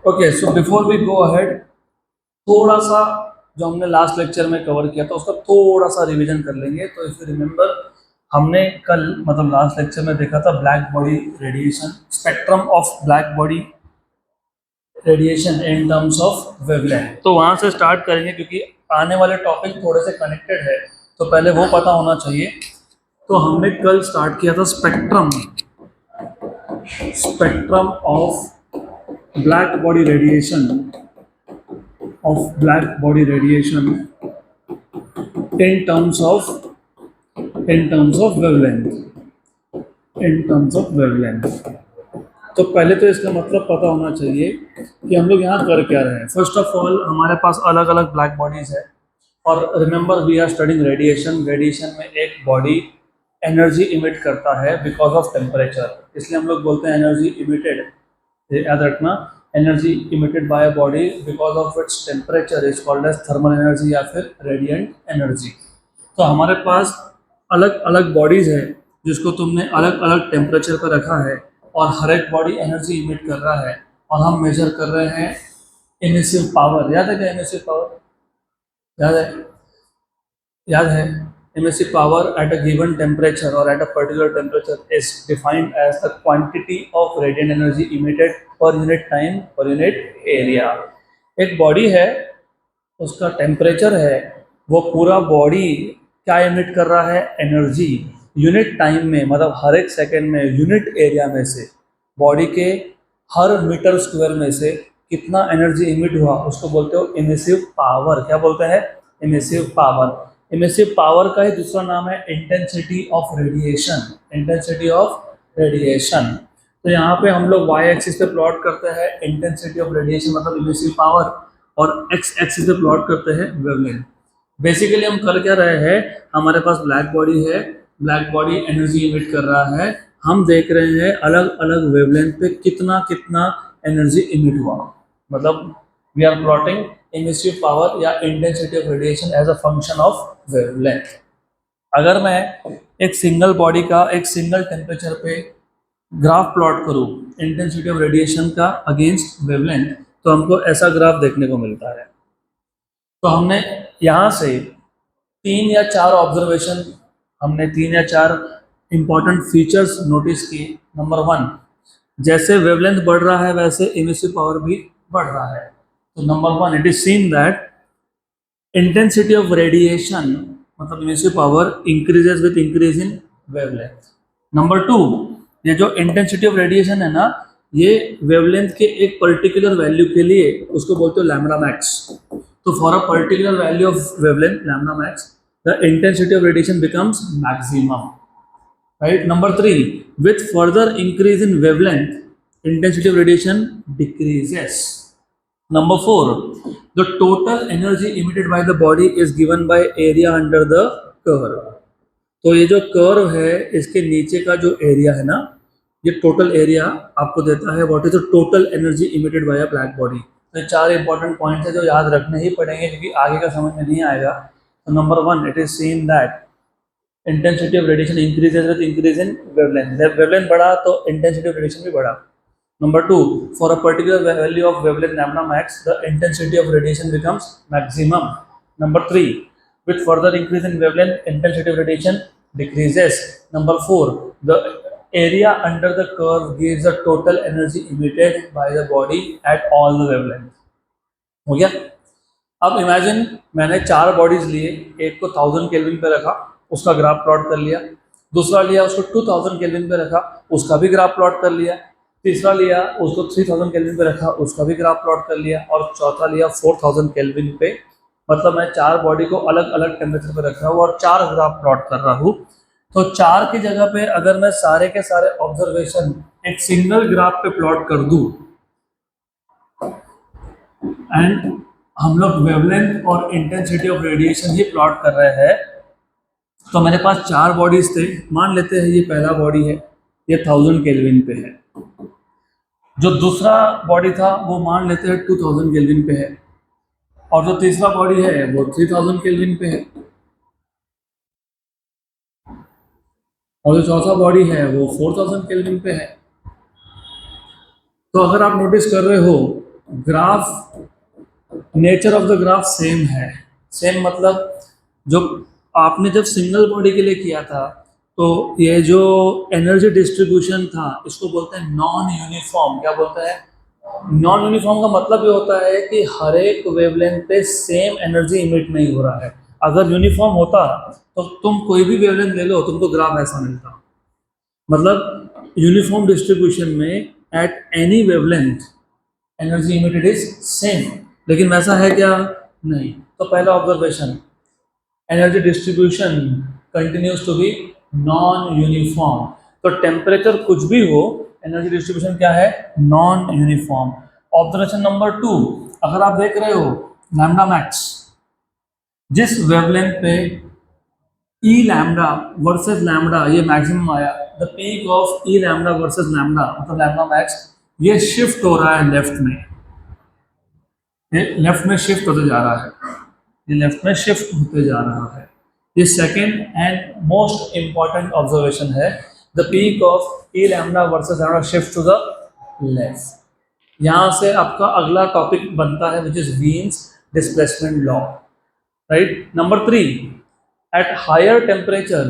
Okay, so before we go ahead, थोड़ा सा जो हमने लास्ट लेक्चर में कवर किया था उसका थोड़ा सा रिवीजन कर लेंगे। तो इफ यू रिमेंबर, हमने कल मतलब लास्ट लेक्चर में देखा था black body radiation, spectrum of black body radiation in terms of wavelength. तो वहां से स्टार्ट करेंगे क्योंकि आने वाले टॉपिक थोड़े से कनेक्टेड है, तो पहले वो पता होना चाहिए। तो हमने कल स्टार्ट किया था spectrum spectrum of black body radiation in terms of wavelength। तो पहले तो इसका मतलब पता होना चाहिए कि हम लोग यहाँ कर क्या रहे हैं। फर्स्ट ऑफ ऑल, हमारे पास अलग अलग ब्लैक बॉडीज है, और remember we are studying radiation में एक बॉडी एनर्जी इमिट करता है बिकॉज ऑफ टेम्परेचर, इसलिए हम लोग बोलते हैं एनर्जी इमिटेड। याद रखना, energy emitted by a body because of its temperature is called as thermal energy या फिर रेडिएंट एनर्जी। तो हमारे पास अलग अलग बॉडीज है जिसको तुमने अलग अलग टेम्परेचर पर रखा है, और हर एक बॉडी एनर्जी इमिट कर रहा है, और हम मेजर कर रहे हैं इमिसिव पावर। याद है क्या इमिसिव पावर? याद है emissive power at a given temperature or at a particular temperature is defined as the quantity of radiant energy emitted per unit time per unit area। एक body है, उसका temperature है, वो पूरा बॉडी क्या emit कर रहा है? एनर्जी। यूनिट टाइम में मतलब हर एक सेकेंड में, यूनिट एरिया में से, बॉडी के हर मीटर स्क्वायर में से कितना एनर्जी इमिट हुआ उसको बोलते हो इमिसिव पावर। क्या बोलते हैं? Emissive power. इमिसिव पावर का ही दूसरा नाम है इंटेंसिटी ऑफ रेडिएशन। तो यहाँ पे हम लोग वाई एक्सिस पे प्लॉट करते हैं इंटेंसिटी ऑफ रेडिएशन मतलब इमिसिव पावर, और एक्स एक्सिस पे प्लॉट करते हैं वेवलेंथ। बेसिकली हम कर क्या रहे हैं, हमारे पास ब्लैक बॉडी है, ब्लैक बॉडी एनर्जी इमिट कर रहा है, हम देख रहे हैं अलग अलग वेवलेंथ पे कितना कितना एनर्जी इमिट हुआ। मतलब we are plotting emissive power या intensity of radiation as a function of wavelength. अगर मैं एक सिंगल बॉडी का एक सिंगल टेम्परेचर पे ग्राफ प्लॉट करूं इंटेंसिटी ऑफ रेडिएशन का अगेंस्ट वेवलेंथ, तो हमको ऐसा ग्राफ देखने को मिलता है। तो हमने यहाँ से तीन या चार इंपॉर्टेंट फीचर्स नोटिस किए। नंबर 1, जैसे वेवलेंथ बढ़ रहा है वैसे इमिसिव पावर भी बढ़ रहा है। तो number 1, it is seen that intensity of radiation मतलब emissive power increases with increase in wavelength. Number 2, ये जो इंटेंसिटी ऑफ रेडिएशन है ना, ये वेवलेंथ के एक पर्टिकुलर वैल्यू के लिए उसको बोलते हो लैम्बडा मैक्स। तो for a particular value of wavelength lambda max, the intensity of radiation becomes maximum. Right? Number 3, with further increase in wavelength, intensity of radiation decreases. Number 4, the total energy emitted by the body is given by area under the curve. तो ये जो curve है इसके नीचे का जो area है ना, ये टोटल एरिया आपको देता है what is the total energy emitted by a black body. तो चार इंपॉर्टेंट पॉइंट्स है जो याद रखने ही पड़ेंगे क्योंकि आगे का समझ में नहीं आएगा। तो number 1, it is seen that intensity of radiation increases with increase in wavelength. जब वेवलेंथ बढ़ा तो इंटेंसिटी ऑफ रेडिएशन भी बढ़ा। Number 2, for a particular value of wavelength lambda max the intensity of radiation becomes maximum. Number 3, with further increase in wavelength intensity of radiation decreases. Number 4, the area under the curve gives the total energy emitted by the body at all the wavelength। हो गया? अब imagine मैंने चार bodies लिए, एक को 1000 kelvin पे रखा, उसका ग्राफ प्लॉट कर लिया। दूसरा लिया उसको 2000 केल्विन पे रखा, उसका भी ग्राफ प्लॉट कर लिया। तीसरा लिया उसको 3000 केल्विन पे रखा, उसका भी ग्राफ प्लॉट कर लिया। और चौथा लिया 4000 केल्विन पे। मतलब मैं चार बॉडी को अलग अलग टेम्परेचर पे रख रहा हूँ और चार ग्राफ प्लॉट कर रहा हूँ। तो चार की जगह पे अगर मैं सारे के सारे ऑब्जर्वेशन एक सिंगल ग्राफ पे प्लॉट कर दूं, एंड हम लोग वेवलेंथ और intensity of radiation he plot कर रहे हैं, तो मेरे पास चार बॉडीज थे। मान लेते हैं ये पहला बॉडी है, ये 1000 केल्विन पे है। जो दूसरा बॉडी था वो मान लेते हैं 2000 केल्विन पे है, और जो तीसरा बॉडी है वो 3000 केल्विन पे है, और जो चौथा बॉडी है वो 4000 केल्विन पे है। तो अगर आप नोटिस कर रहे हो graph, nature of the graph same है। सेम मतलब जो आपने जब सिंगल बॉडी के लिए किया था, तो ये जो एनर्जी डिस्ट्रीब्यूशन था इसको बोलते हैं नॉन यूनिफॉर्म। क्या बोलते हैं? नॉन यूनिफॉर्म का मतलब ये होता है कि हर एक वेवलेंथ पे सेम एनर्जी इमिट नहीं हो रहा है। अगर यूनिफॉर्म होता तो तुम कोई भी वेवलेंथ ले लो, तुमको ग्राफ ऐसा मिलता। मतलब यूनिफॉर्म डिस्ट्रीब्यूशन में at any wavelength energy emitted is same, लेकिन वैसा है क्या? नहीं। तो पहला observation, energy distribution continues to be non uniform. तो टेम्परेचर कुछ भी हो, एनर्जी डिस्ट्रीब्यूशन क्या है? Non uniform. ऑब्जर्वेशन नंबर 2, अगर आप देख रहे हो लैम्डा मैक्स, जिस वेवलेंथ पे ई लैम्डा वर्सेस लैम्डा ये मैक्सिमम आया, the peak of E lambda versus lambda मतलब लैम्डा मैक्स, ये शिफ्ट हो रहा है लेफ्ट में। ये लेफ्ट में शिफ्ट होते जा रहा है, ये लेफ्ट में शिफ्ट होते जा रहा है। ये second and most important observation है, the peak of E lambda versus lambda shift to the left. यहाँ से आपका अगला टॉपिक बनता है which is Wien's displacement law, right. Number 3, at higher temperature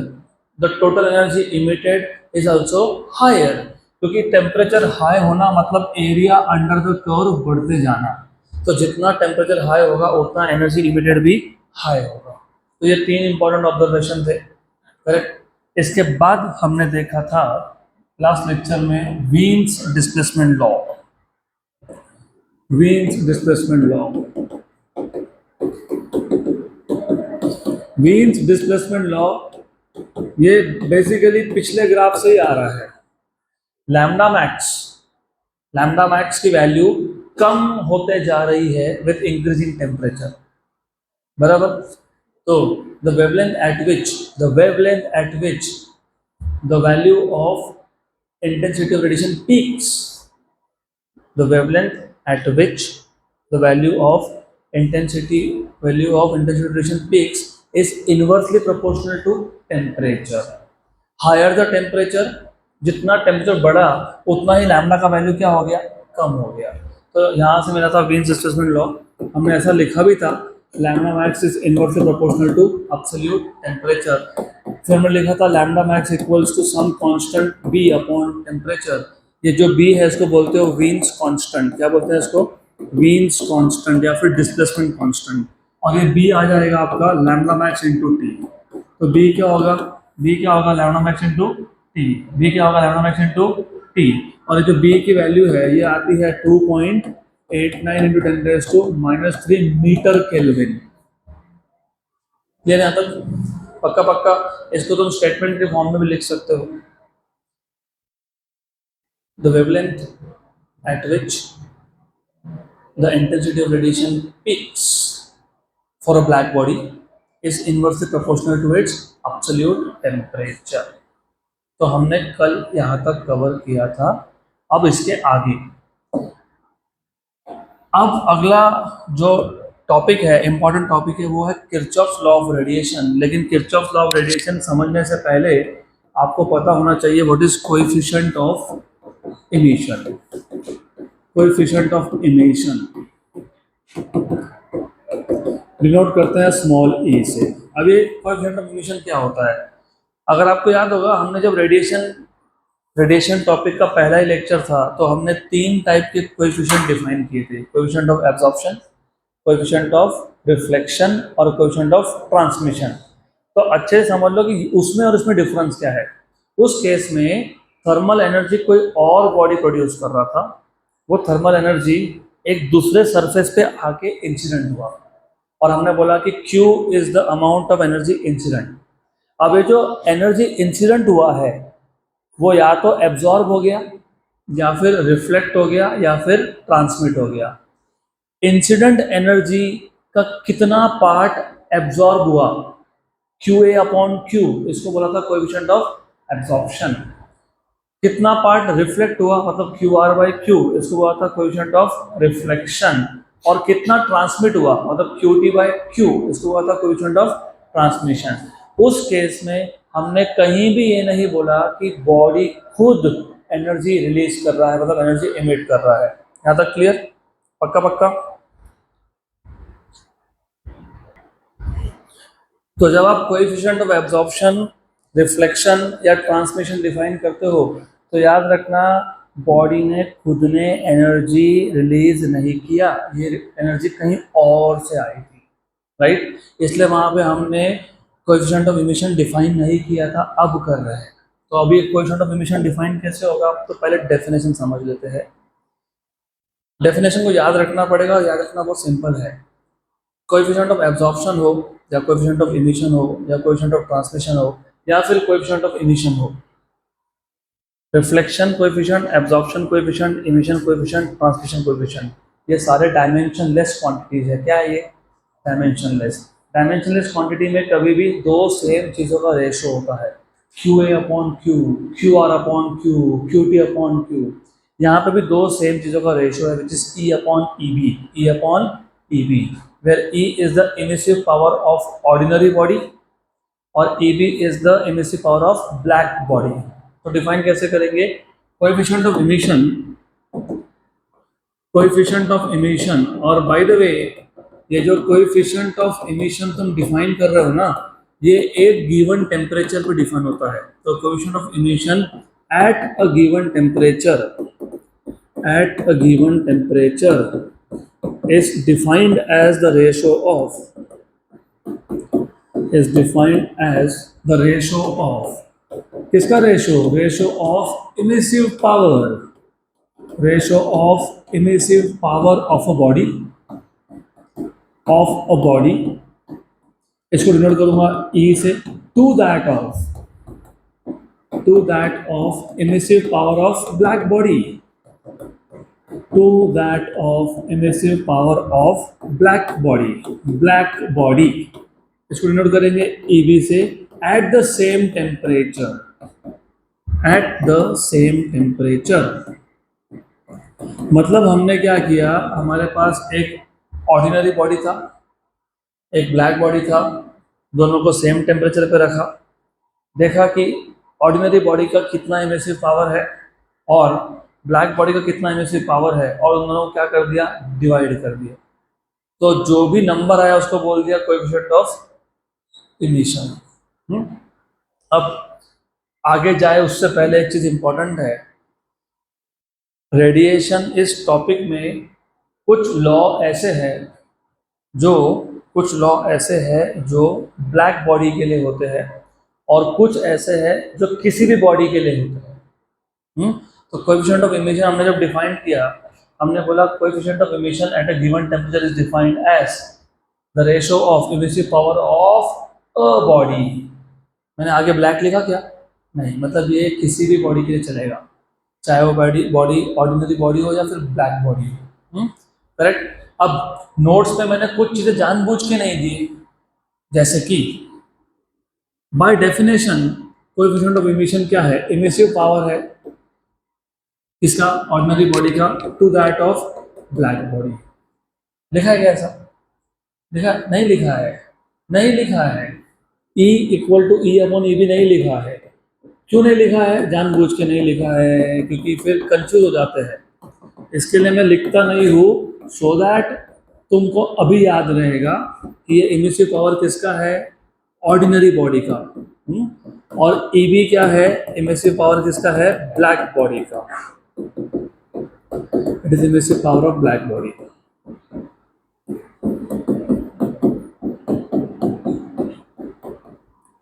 the total energy emitted is also higher, क्योंकि temperature high होना मतलब area under the curve बढ़ते जाना। तो जितना टेम्परेचर हाई होगा उतना एनर्जी इमिटेड भी हाई होगा। तो ये 3 इंपॉर्टेंट ऑब्जर्वेशन थे, करेक्ट। इसके बाद हमने देखा था लास्ट लेक्चर में वीन्स displacement law. वीन्स displacement law, वीन्स displacement law ये बेसिकली पिछले ग्राफ से ही आ रहा है। लैम्डा मैक्स, लैम्डा मैक्स की वैल्यू कम होते जा रही है विथ इंक्रीजिंग टेम्परेचर, बराबर। तो the wavelength eight which the value of intensity of radiation peaks, the wavelength at which the value of intensity radiation peaks is inversely proportional to temperature. Higher the temperature, जितना temperature बढ़ा उतना ही lambda का value क्या हो गया? कम हो गया। तो यहाँ से मिला था वीन्स डिस्प्लेसमेंट लॉ, हमने ऐसा लिखा भी था, lambda max is inversely proportional to absolute temperature. फिर हमने लिखा था lambda max equals to some constant B upon temperature. ये जो बी है इसको बोलते हो वीन्स कांस्टेंट। क्या बोलते हैं इसको? वीन्स कांस्टेंट या फिर डिस्प्लेसमेंट कांस्टेंट। और ये बी आ जाएगा आपका लैम्डा मैक्स इंटू टी। तो बी क्या होगा? Lambda max into T. B क्या होगा? Lambda max into T. और ये जो बी की वैल्यू है ये आती है 2.89 इंटू 10⁻³ मीटर केल्विन। क्लियर? यहाँ तक पक्का पक्का? इसको तुम स्टेटमेंट के फॉर्म में भी लिख सकते हो। The wavelength at which the intensity of radiation peaks for a black body is inversely proportional to its absolute temperature. तो हमने कल यहाँ तक कवर किया था। अब इसके आगे, अब अगला जो टॉपिक है, इंपॉर्टेंट टॉपिक है, वो है किरचॉफ्स लॉ ऑफ रेडिएशन। लेकिन किरचॉफ्स लॉ ऑफ रेडिएशन समझने से पहले आपको पता होना चाहिए what is coefficient of emission. Coefficient of emission denote करते हैं स्मॉल e से। अब ये कोएफिशिएंट ऑफ इमिशन क्या होता है? अगर आपको याद होगा, हमने जब रेडिएशन टॉपिक का पहला ही लेक्चर था तो हमने 3 टाइप के कोएफिशिएंट डिफाइन किए थे, coefficient of absorption, coefficient of reflection और कोएफिशिएंट ऑफ ट्रांसमिशन। तो अच्छे से समझ लो कि उसमें और इसमें डिफरेंस क्या है। उस केस में थर्मल एनर्जी कोई और बॉडी प्रोड्यूस कर रहा था, वो थर्मल एनर्जी एक दूसरे सरफेस पे आके इंसिडेंट हुआ और हमने बोला कि Q is the amount of energy incident. अब ये जो एनर्जी इंसिडेंट हुआ है वो या तो एब्जॉर्ब हो गया या फिर रिफ्लेक्ट हो गया या फिर ट्रांसमिट हो गया। इंसिडेंट एनर्जी का कितना पार्ट एब्जॉर्ब हुआ? QA अपॉन Q, इसको बोला था कोएफिशिएंट ऑफ एब्जॉर्प्शन। कितना पार्ट रिफ्लेक्ट हुआ मतलब QR/Q, इसको बोला था कोएफिशिएंट ऑफ रिफ्लेक्शन। और कितना ट्रांसमिट हुआ मतलब QT/Q, इसको बोला था कोएफिशिएंट ऑफ ट्रांसमिशन। उस केस में हमने कहीं भी ये नहीं बोला कि बॉडी खुद एनर्जी रिलीज कर रहा है मतलब एनर्जी इमिट कर रहा है। यहाँ तक क्लियर? पक्का पक्का। तो जब आप कोएफिशिएंट ऑफ एब्जॉर्प्शन, रिफ्लेक्शन या ट्रांसमिशन डिफाइन करते हो तो याद रखना बॉडी ने खुद ने एनर्जी रिलीज नहीं किया, ये एनर्जी कहीं और से आई थी, राइट। इसलिए वहां पे हमने कोएफिशिएंट ऑफ इमिशन डिफाइन नहीं किया था, अब कर रहे हैं। तो अभी कोएफिशिएंट ऑफ इमिशन डिफाइन कैसे होगा, तो पहले डेफिनेशन समझ लेते हैं। डेफिनेशन को याद रखना पड़ेगा, याद रखना बहुत सिंपल है। कोएफिशिएंट ऑफ एब्जॉर्प्शन हो या कोएफिशिएंट ऑफ इमिशन हो या कोएफिशिएंट ऑफ ट्रांसमिशन हो या फिर कोएफिशिएंट ऑफ इमिशन हो, reflection coefficient, absorption coefficient, emission coefficient, transmission coefficient, ये सारे डायमेंशनलेस क्वांटिटीज है। क्या है ये? डायमेंशनलेस। डायमेंशनलेस क्वांटिटी में कभी भी दो सेम चीज़ों का रेशो होता है, Q A upon Q, Q R upon Q, Q T upon Q. यहाँ पे भी दो सेम चीज़ों का रेशो है, which is E upon E B, E upon E B, where E is the emissive power of ordinary body और EB is the emissive power of black body। तो define कैसे करेंगे? Coefficient of emission, coefficient of emission, और by the वे ये जो coefficient of emission तुम define कर रहे हो ना, ये एक गिवन टेम्परेचर पे डिफाइन होता है। तो coefficient of emission at a given temperature, eight a given temperature is defined as the ratio of, is defined as the ratio of, किसका ratio? Ratio of emissive power, ratio of emissive power of a body, of a body, इसको denote करूंगा E से, to that of, to that of emissive power of black body, to that of emissive power of black body, black body, इसको denote करेंगे EB से, at the same temperature, at the same temperature। मतलब हमने क्या किया, हमारे पास एक ordinary body था, एक ब्लैक बॉडी था, दोनों को सेम टेम्परेचर पे रखा, देखा कि ऑर्डिनरी बॉडी का कितना इमिसिव पावर है और ब्लैक बॉडी का कितना इमिसिव पावर है, और उन दोनों को क्या कर दिया? डिवाइड कर दिया। तो जो भी नंबर आया उसको बोल दिया कोएफिशिएंट ऑफ इमिशन। अब आगे जाए उससे पहले एक चीज इंपॉर्टेंट है, रेडिएशन इस टॉपिक में कुछ लॉ ऐसे हैं जो, कुछ लॉ ऐसे हैं जो ब्लैक बॉडी के लिए होते हैं और कुछ ऐसे हैं जो किसी भी बॉडी के लिए होते हैं। तो कोएफिशिएंट ऑफ इमिशन हमने जब डिफाइन किया, हमने बोला coefficient of emission at a given temperature is defined as the ratio of emissive power of a body. मैंने आगे ब्लैक लिखा क्या? नहीं, मतलब ये किसी भी बॉडी के लिए चलेगा, चाहे वो बॉडी ऑर्डिनरी बॉडी हो या फिर ब्लैक बॉडी हो। करेक्ट। अब नोट्स पे मैंने कुछ चीज़ें जानबूझ के नहीं दी, जैसे कि by definition coefficient of emission क्या है? इमिसिव पावर है इसका, ऑर्डिनरी बॉडी का, to that of black body. लिखा है क्या ऐसा? लिखा नहीं? लिखा है? नहीं लिखा है। E equal to E upon E B नहीं लिखा है। क्यों नहीं लिखा है? जानबूझ के नहीं लिखा है, क्योंकि फिर कंफ्यूज हो जाते हैं। इसके लिए मैं लिखता नहीं हूँ, सो दैट तुमको अभी याद रहेगा कि ये इमिसिव पावर किसका है? ऑर्डिनरी बॉडी का। और ई बी क्या है? इमिसिव पावर किसका है? ब्लैक बॉडी का। It is the emissive power of black body.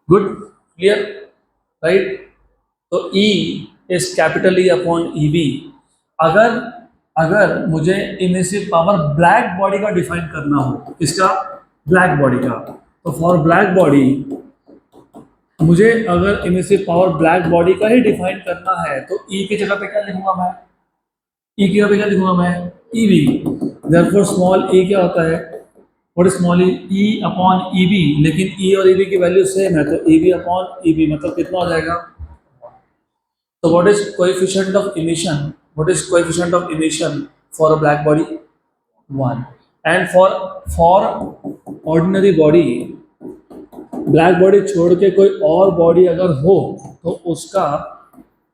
Good, clear, right? तो E is capital E upon EB। अगर अगर मुझे इमिसिव पावर ब्लैक बॉडी का डिफाइन करना हो, किसका? ब्लैक बॉडी का, तो फॉर ब्लैक बॉडी मुझे अगर इमिसिव पावर ब्लैक बॉडी का ही डिफाइन करना है तो E की जगह पे क्या लिखूंगा मैं? E की जगह पे क्या लिखूंगा मैं? EB। देयरफॉर स्मॉल e क्या होता है? What is small e? E upon EB। लेकिन E और EB की वैल्यू सेम है, तो EB अपॉन EB मतलब कितना हो जाएगा? तो what is coefficient of emission? What is coefficient of emission for a black body? 1। And for ordinary body, black body छोड़ के कोई और बॉडी अगर हो तो उसका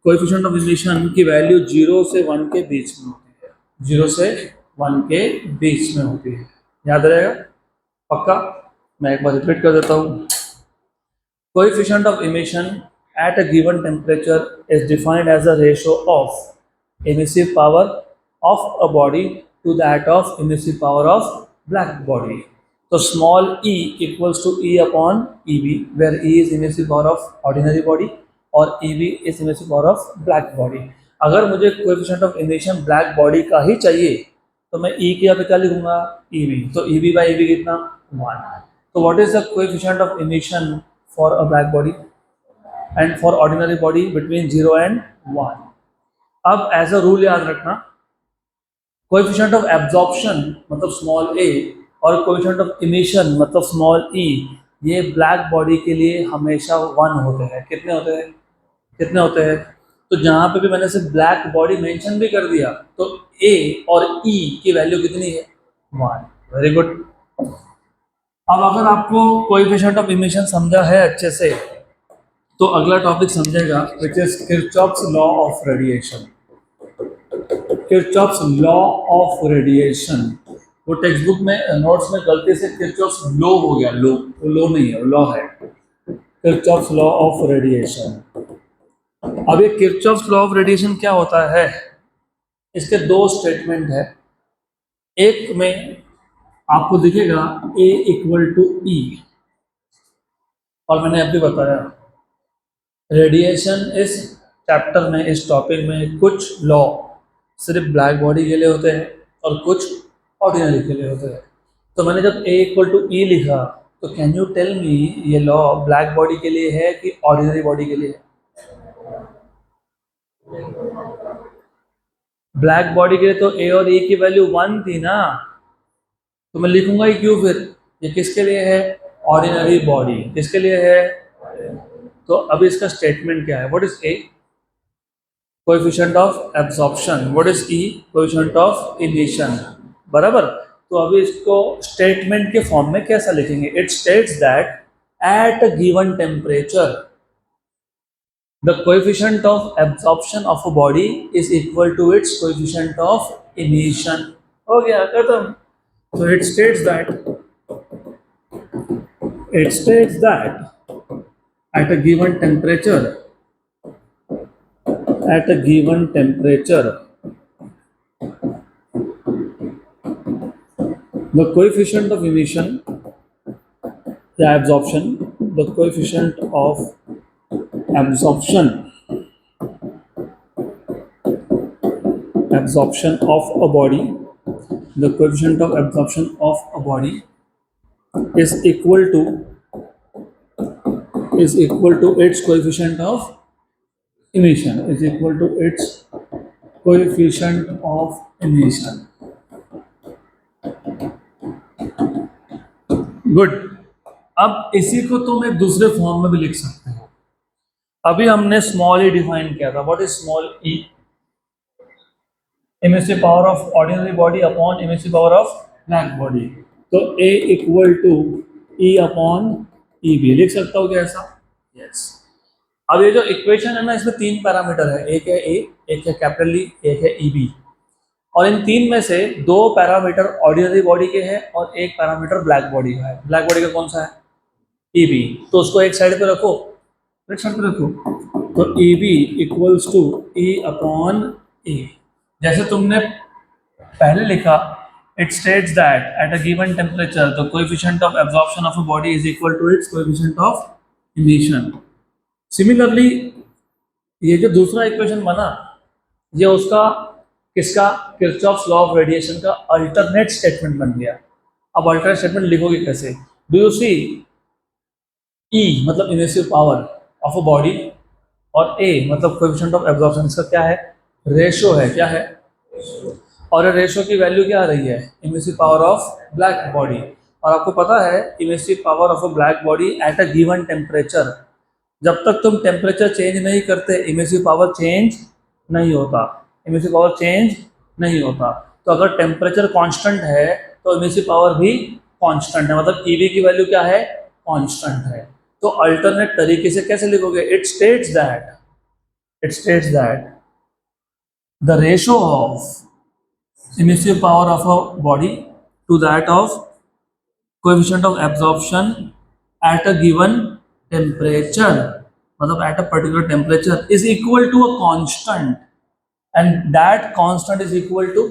कोएफिशिएंट ऑफ इमिशन की वैल्यू 0 से 1 के बीच में होती है। 0 से 1 के बीच में होती है। याद रहेगा पक्का? मैं एक बार रिपीट कर देता हूँ। Coefficient of emission at a given temperature is defined as a ratio of emissive power of a body to that of emissive power of black body. So small e equals to E upon EB, where E is emissive power of ordinary body और EB is emissive power of black body. अगर मुझे coefficient of emission black body का ही चाहिए तो मैं E के यहाँ पे क्या लिखूंगा? EB. तो EB by EB कितना? 1. So what is the coefficient of emission for a black body and for ordinary body between 0 and 1? अब एज अ रूल याद रखना, कोएफिशिएंट ऑफ एब्जॉर्प्शन मतलब स्मॉल a और कोएफिशिएंट ऑफ इमिशन मतलब small e, ये black body के लिए हमेशा 1 होते हैं। कितने होते हैं? कितने होते हैं? तो जहां पे भी मैंने सिर्फ ब्लैक बॉडी मेंशन भी कर दिया तो a और e की वैल्यू कितनी है? 1। Very good. अब अगर आपको कोएफिशिएंट ऑफ इमिशन समझा है अच्छे से तो अगला टॉपिक समझेगा which is Kirchhoff's law of radiation. Kirchhoff's law of radiation, वो टेक्स्ट बुक में नोट्स में गलती से किरचॉफ्स लॉ हो गया, लो, वो लॉ नहीं है, लॉ है। Kirchhoff's law of radiation. अब ये किरचॉफ्स लॉ ऑफ रेडिएशन क्या होता है? इसके दो स्टेटमेंट है। एक में आपको दिखेगा A इक्वल टू E, और मैंने अभी बताया रेडिएशन इस चैप्टर में, इस टॉपिक में कुछ लॉ सिर्फ ब्लैक बॉडी के लिए होते हैं और कुछ ऑर्डिनरी के लिए होते हैं। तो मैंने जब A इक्वल टू E लिखा तो कैन यू टेल मी ये लॉ ब्लैक बॉडी के लिए है कि ऑर्डिनरी बॉडी के लिए है? ब्लैक बॉडी के लिए तो A और E की वैल्यू 1 थी ना, तो मैं लिखूंगा ही क्यों फिर? ये किसके लिए है? Ordinary body. किसके लिए है? तो अभी इसका स्टेटमेंट क्या है? What is A? Coefficient of absorption. What is E? Coefficient of emission. बराबर। तो अभी इसको स्टेटमेंट के फॉर्म में कैसा लिखेंगे? It states that at a given temperature the coefficient of absorption of a body is equal to its coefficient of emission. हो गया खत्म। So it states that at a given temperature, the coefficient of emission, the absorption, the coefficient of absorption of a body, the coefficient of absorption of a body is equal to its coefficient of emission, is equal to its coefficient of emission. Good. अब इसी को तुम एक दूसरे form में भी लिख सकते हो। अभी हमने स्मॉल ई डिफाइन किया था। What is small E? Emissive power of ordinary body upon emissive power of black body. तो A equal to E upon EB लिख सकता हूँ क्या ऐसा? यस। अब ये जो इक्वेशन है ना, इसमें 3 पैरामीटर है। एक है A, एक है कैपिटल E, एक है EB। और इन 3 में से 2 पैरामीटर ऑर्डिनरी बॉडी के हैं और एक पैरामीटर ब्लैक बॉडी का है। ब्लैक बॉडी का कौन सा है? EB। तो उसको एक साइड पे रखो, एक साइड पे रखो। तो EB equals to E upon A। जैसे तुमने पहले लिखा, it states that at a given temperature the coefficient of absorption of a body is equal to its coefficient of emission. Similarly, ये जो दूसरा इक्वेशन बना, ये उसका किसका? किरचॉफ्स लॉ ऑफ रेडिएशन का अल्टरनेट स्टेटमेंट बन गया। अब अल्टरनेट स्टेटमेंट लिखोगे कैसे? डू यू सी E मतलब emissive power of a body और A मतलब कोएफिशिएंट ऑफ एब्जॉर्प्शन, इसका क्या है? रेशो है। क्या है? और रेशो की वैल्यू क्या आ रही है? Emissive power of black body. और आपको पता है emissive power of a black body eight a given temperature, जब तक तुम टेम्परेचर चेंज नहीं करते इमिसिव पावर चेंज नहीं होता। इमिसिव पावर चेंज नहीं होता। तो अगर टेम्परेचर कांस्टेंट है तो इमिसिव पावर भी कांस्टेंट है, मतलब EV की वैल्यू क्या है? कांस्टेंट है। तो अल्टरनेट तरीके से कैसे लिखोगे? It states that the ratio of emissive power of a body to that of coefficient of absorption at a given temperature, मतलब at a particular temperature is equal to a constant, and that constant is equal to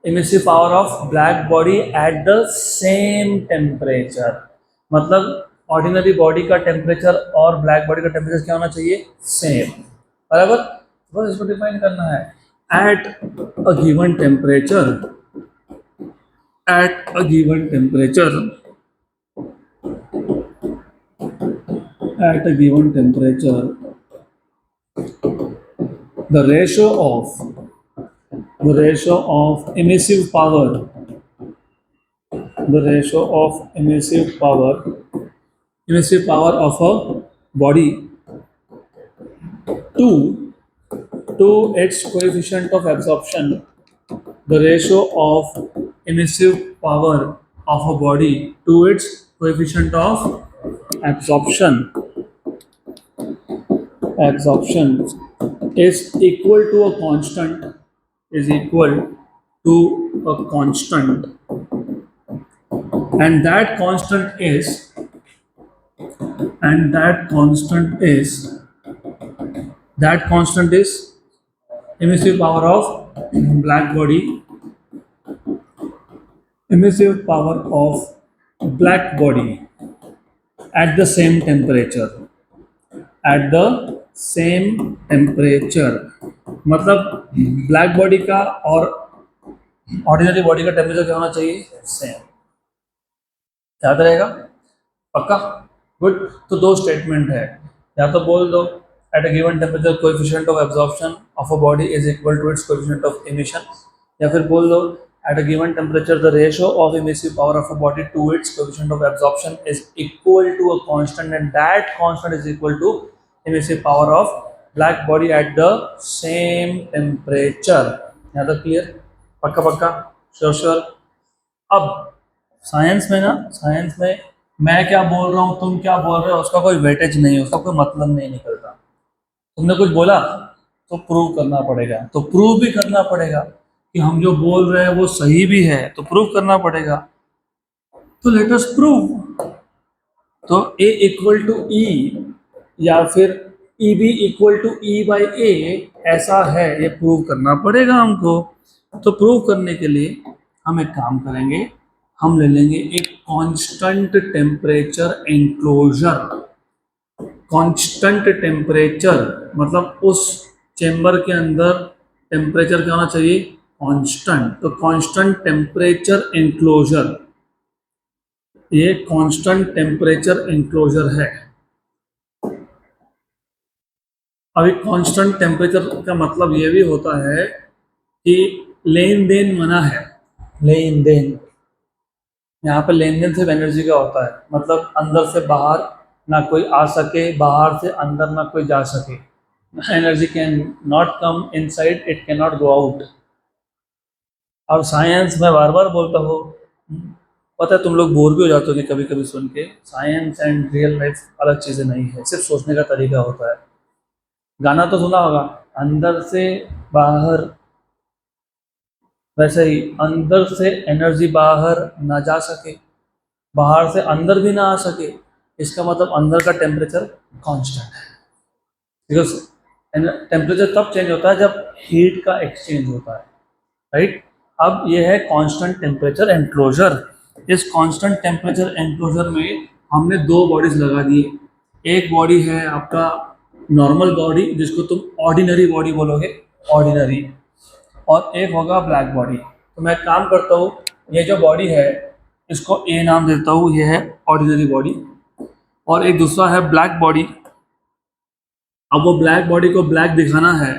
emissive power of black body at the same temperature. मतलब ordinary body का temperature और black body का temperature क्या होना चाहिए, same, बराबर। बस इसको डिफाइन करना है, eight a given temperature, eight a given temperature, at a given temperature, the ratio of emissive power, the ratio of emissive power of a body to its coefficient of absorption, the ratio of emissive power of a body to its coefficient of absorption is equal to a constant, is equal to a constant, and that constant is, and that constant is emissive power of black body, emissive power of black body at the same temperature, at the same temperature, मतलब black body का और ordinary body का temperature क्या होना चाहिए, same. याद रहेगा, पक्का, गुड। तो दो स्टेटमेंट है, या तो बोल दो at a given temperature coefficient of absorption of a body is equal to its coefficient of emission, या फिर बोल दो at a given temperature the ratio of emissive power of a body to its coefficient of absorption is equal to a constant, and that constant is equal to emissive power of black body at the same temperature. यहाँ तक clear, पक्का पक्का, sure sure. अब science में ना, science में मैं क्या बोल रहा हूँ, तुम क्या बोल रहे हो, उसका कोई वेटेज नहीं है, उसका कोई मतलब नहीं निकलता। तुमने कुछ बोला तो प्रूव करना पड़ेगा, तो प्रूव भी करना पड़ेगा कि हम जो बोल रहे हैं वो सही भी है, तो प्रूव करना पड़ेगा। तो लेट अस प्रूव। तो A इक्वल टू ई या फिर E B equal to E by A ऐसा है, ये प्रूव करना पड़ेगा हमको। तो प्रूव करने के लिए हम एक काम करेंगे, हम ले लेंगे एक constant temperature enclosure. Constant temperature मतलब उस चेंबर के अंदर टेम्परेचर क्या होना चाहिए, कांस्टेंट। तो कांस्टेंट टेम्परेचर एंक्लोजर, ये कांस्टेंट टेम्परेचर एंक्लोजर है। अभी कांस्टेंट टेम्परेचर का मतलब ये भी होता है कि लेन देन मना है, लेन देन, यहाँ पे लेन देन सिर्फ एनर्जी का होता है, मतलब अंदर से बाहर ना कोई आ सके, बाहर से अंदर ना कोई जा सके। Energy can not come inside, it can not go out. और साइंस में बार बार बोलता हूँ, पता है तुम लोग बोर भी हो जाते हो कभी कभी सुन के, साइंस एंड रियल लाइफ अलग चीज़ें नहीं है, सिर्फ सोचने का तरीका होता है। गाना तो सुना होगा, अंदर से बाहर, वैसे ही अंदर से एनर्जी बाहर ना जा सके, बाहर से अंदर भी ना आ सके, इसका मतलब अंदर का टेम्परेचर कांस्टेंट है। बिकॉज टेम्परेचर तब चेंज होता है जब हीट का एक्सचेंज होता है, राइट। अब ये है कांस्टेंट टेम्परेचर एंक्लोजर। इस कांस्टेंट टेम्परेचर एंक्लोजर में हमने दो बॉडीज लगा दिए। एक बॉडी है आपका नॉर्मल बॉडी, जिसको तुम ऑर्डिनरी बॉडी बोलोगे, ऑर्डिनरी, और एक होगा ब्लैक बॉडी। तो मैं काम करता हूँ, ये जो बॉडी है इसको ए नाम देता हूँ, ये है ऑर्डिनरी बॉडी, और एक दूसरा है ब्लैक बॉडी। अब वो ब्लैक बॉडी को ब्लैक दिखाना है,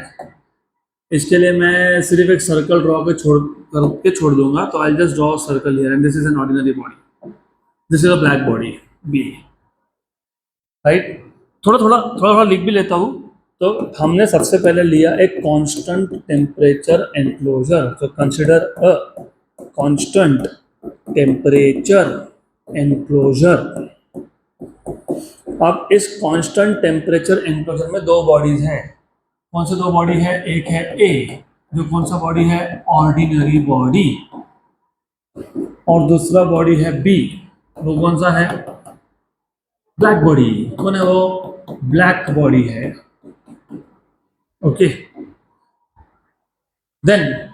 इसके लिए मैं सिर्फ एक सर्कल ड्रॉ करके छोड़ दूंगा। तो I just draw circle here, and this is an ordinary body, this is a black body B, right. थोड़ा थोड़ा थोड़ा थोड़ा लिख भी लेता हूँ। तो हमने सबसे पहले लिया एक कांस्टेंट टेम्परेचर एंक्लोजर, तो consider a constant temperature enclosure. अब इस कांस्टेंट टेम्परेचर एंक्लोजर में दो बॉडीज हैं। कौन से दो बॉडी है, एक है ए, जो कौन सा बॉडी है, ऑर्डिनरी बॉडी, और दूसरा बॉडी है बी, वो कौन सा है, ब्लैक बॉडी। कौन है वो, ब्लैक बॉडी है। ओके, देन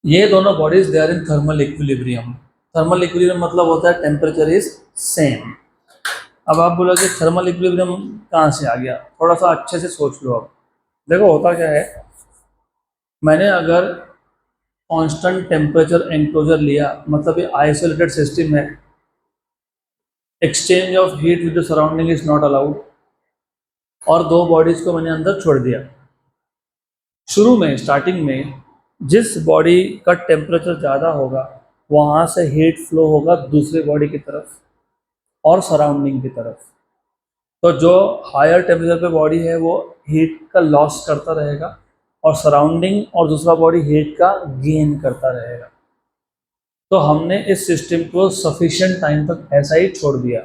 ये दोनों bodies they are in thermal equilibrium. Thermal equilibrium मतलब होता है टेम्परेचर इज सेम। अब आप बोलोगे थर्मल इक्विलिब्रियम कहाँ से आ गया, थोड़ा सा अच्छे से सोच लो। अब देखो होता क्या है, मैंने अगर कांस्टेंट टेम्परेचर एंक्लोजर लिया, मतलब ये आइसोलेटेड सिस्टम है, exchange of heat with the surrounding is not allowed, और दो बॉडीज को मैंने अंदर छोड़ दिया। शुरू में स्टार्टिंग में जिस बॉडी का टेम्परेचर ज़्यादा होगा वहाँ से हीट फ्लो होगा दूसरे बॉडी की तरफ और सराउंडिंग की तरफ। तो जो हायर टेम्परेचर पे बॉडी है वो हीट का लॉस करता रहेगा, और सराउंडिंग और दूसरा बॉडी हीट का गेन करता रहेगा। तो हमने इस सिस्टम को सफिशिएंट टाइम तक ऐसा ही छोड़ दिया।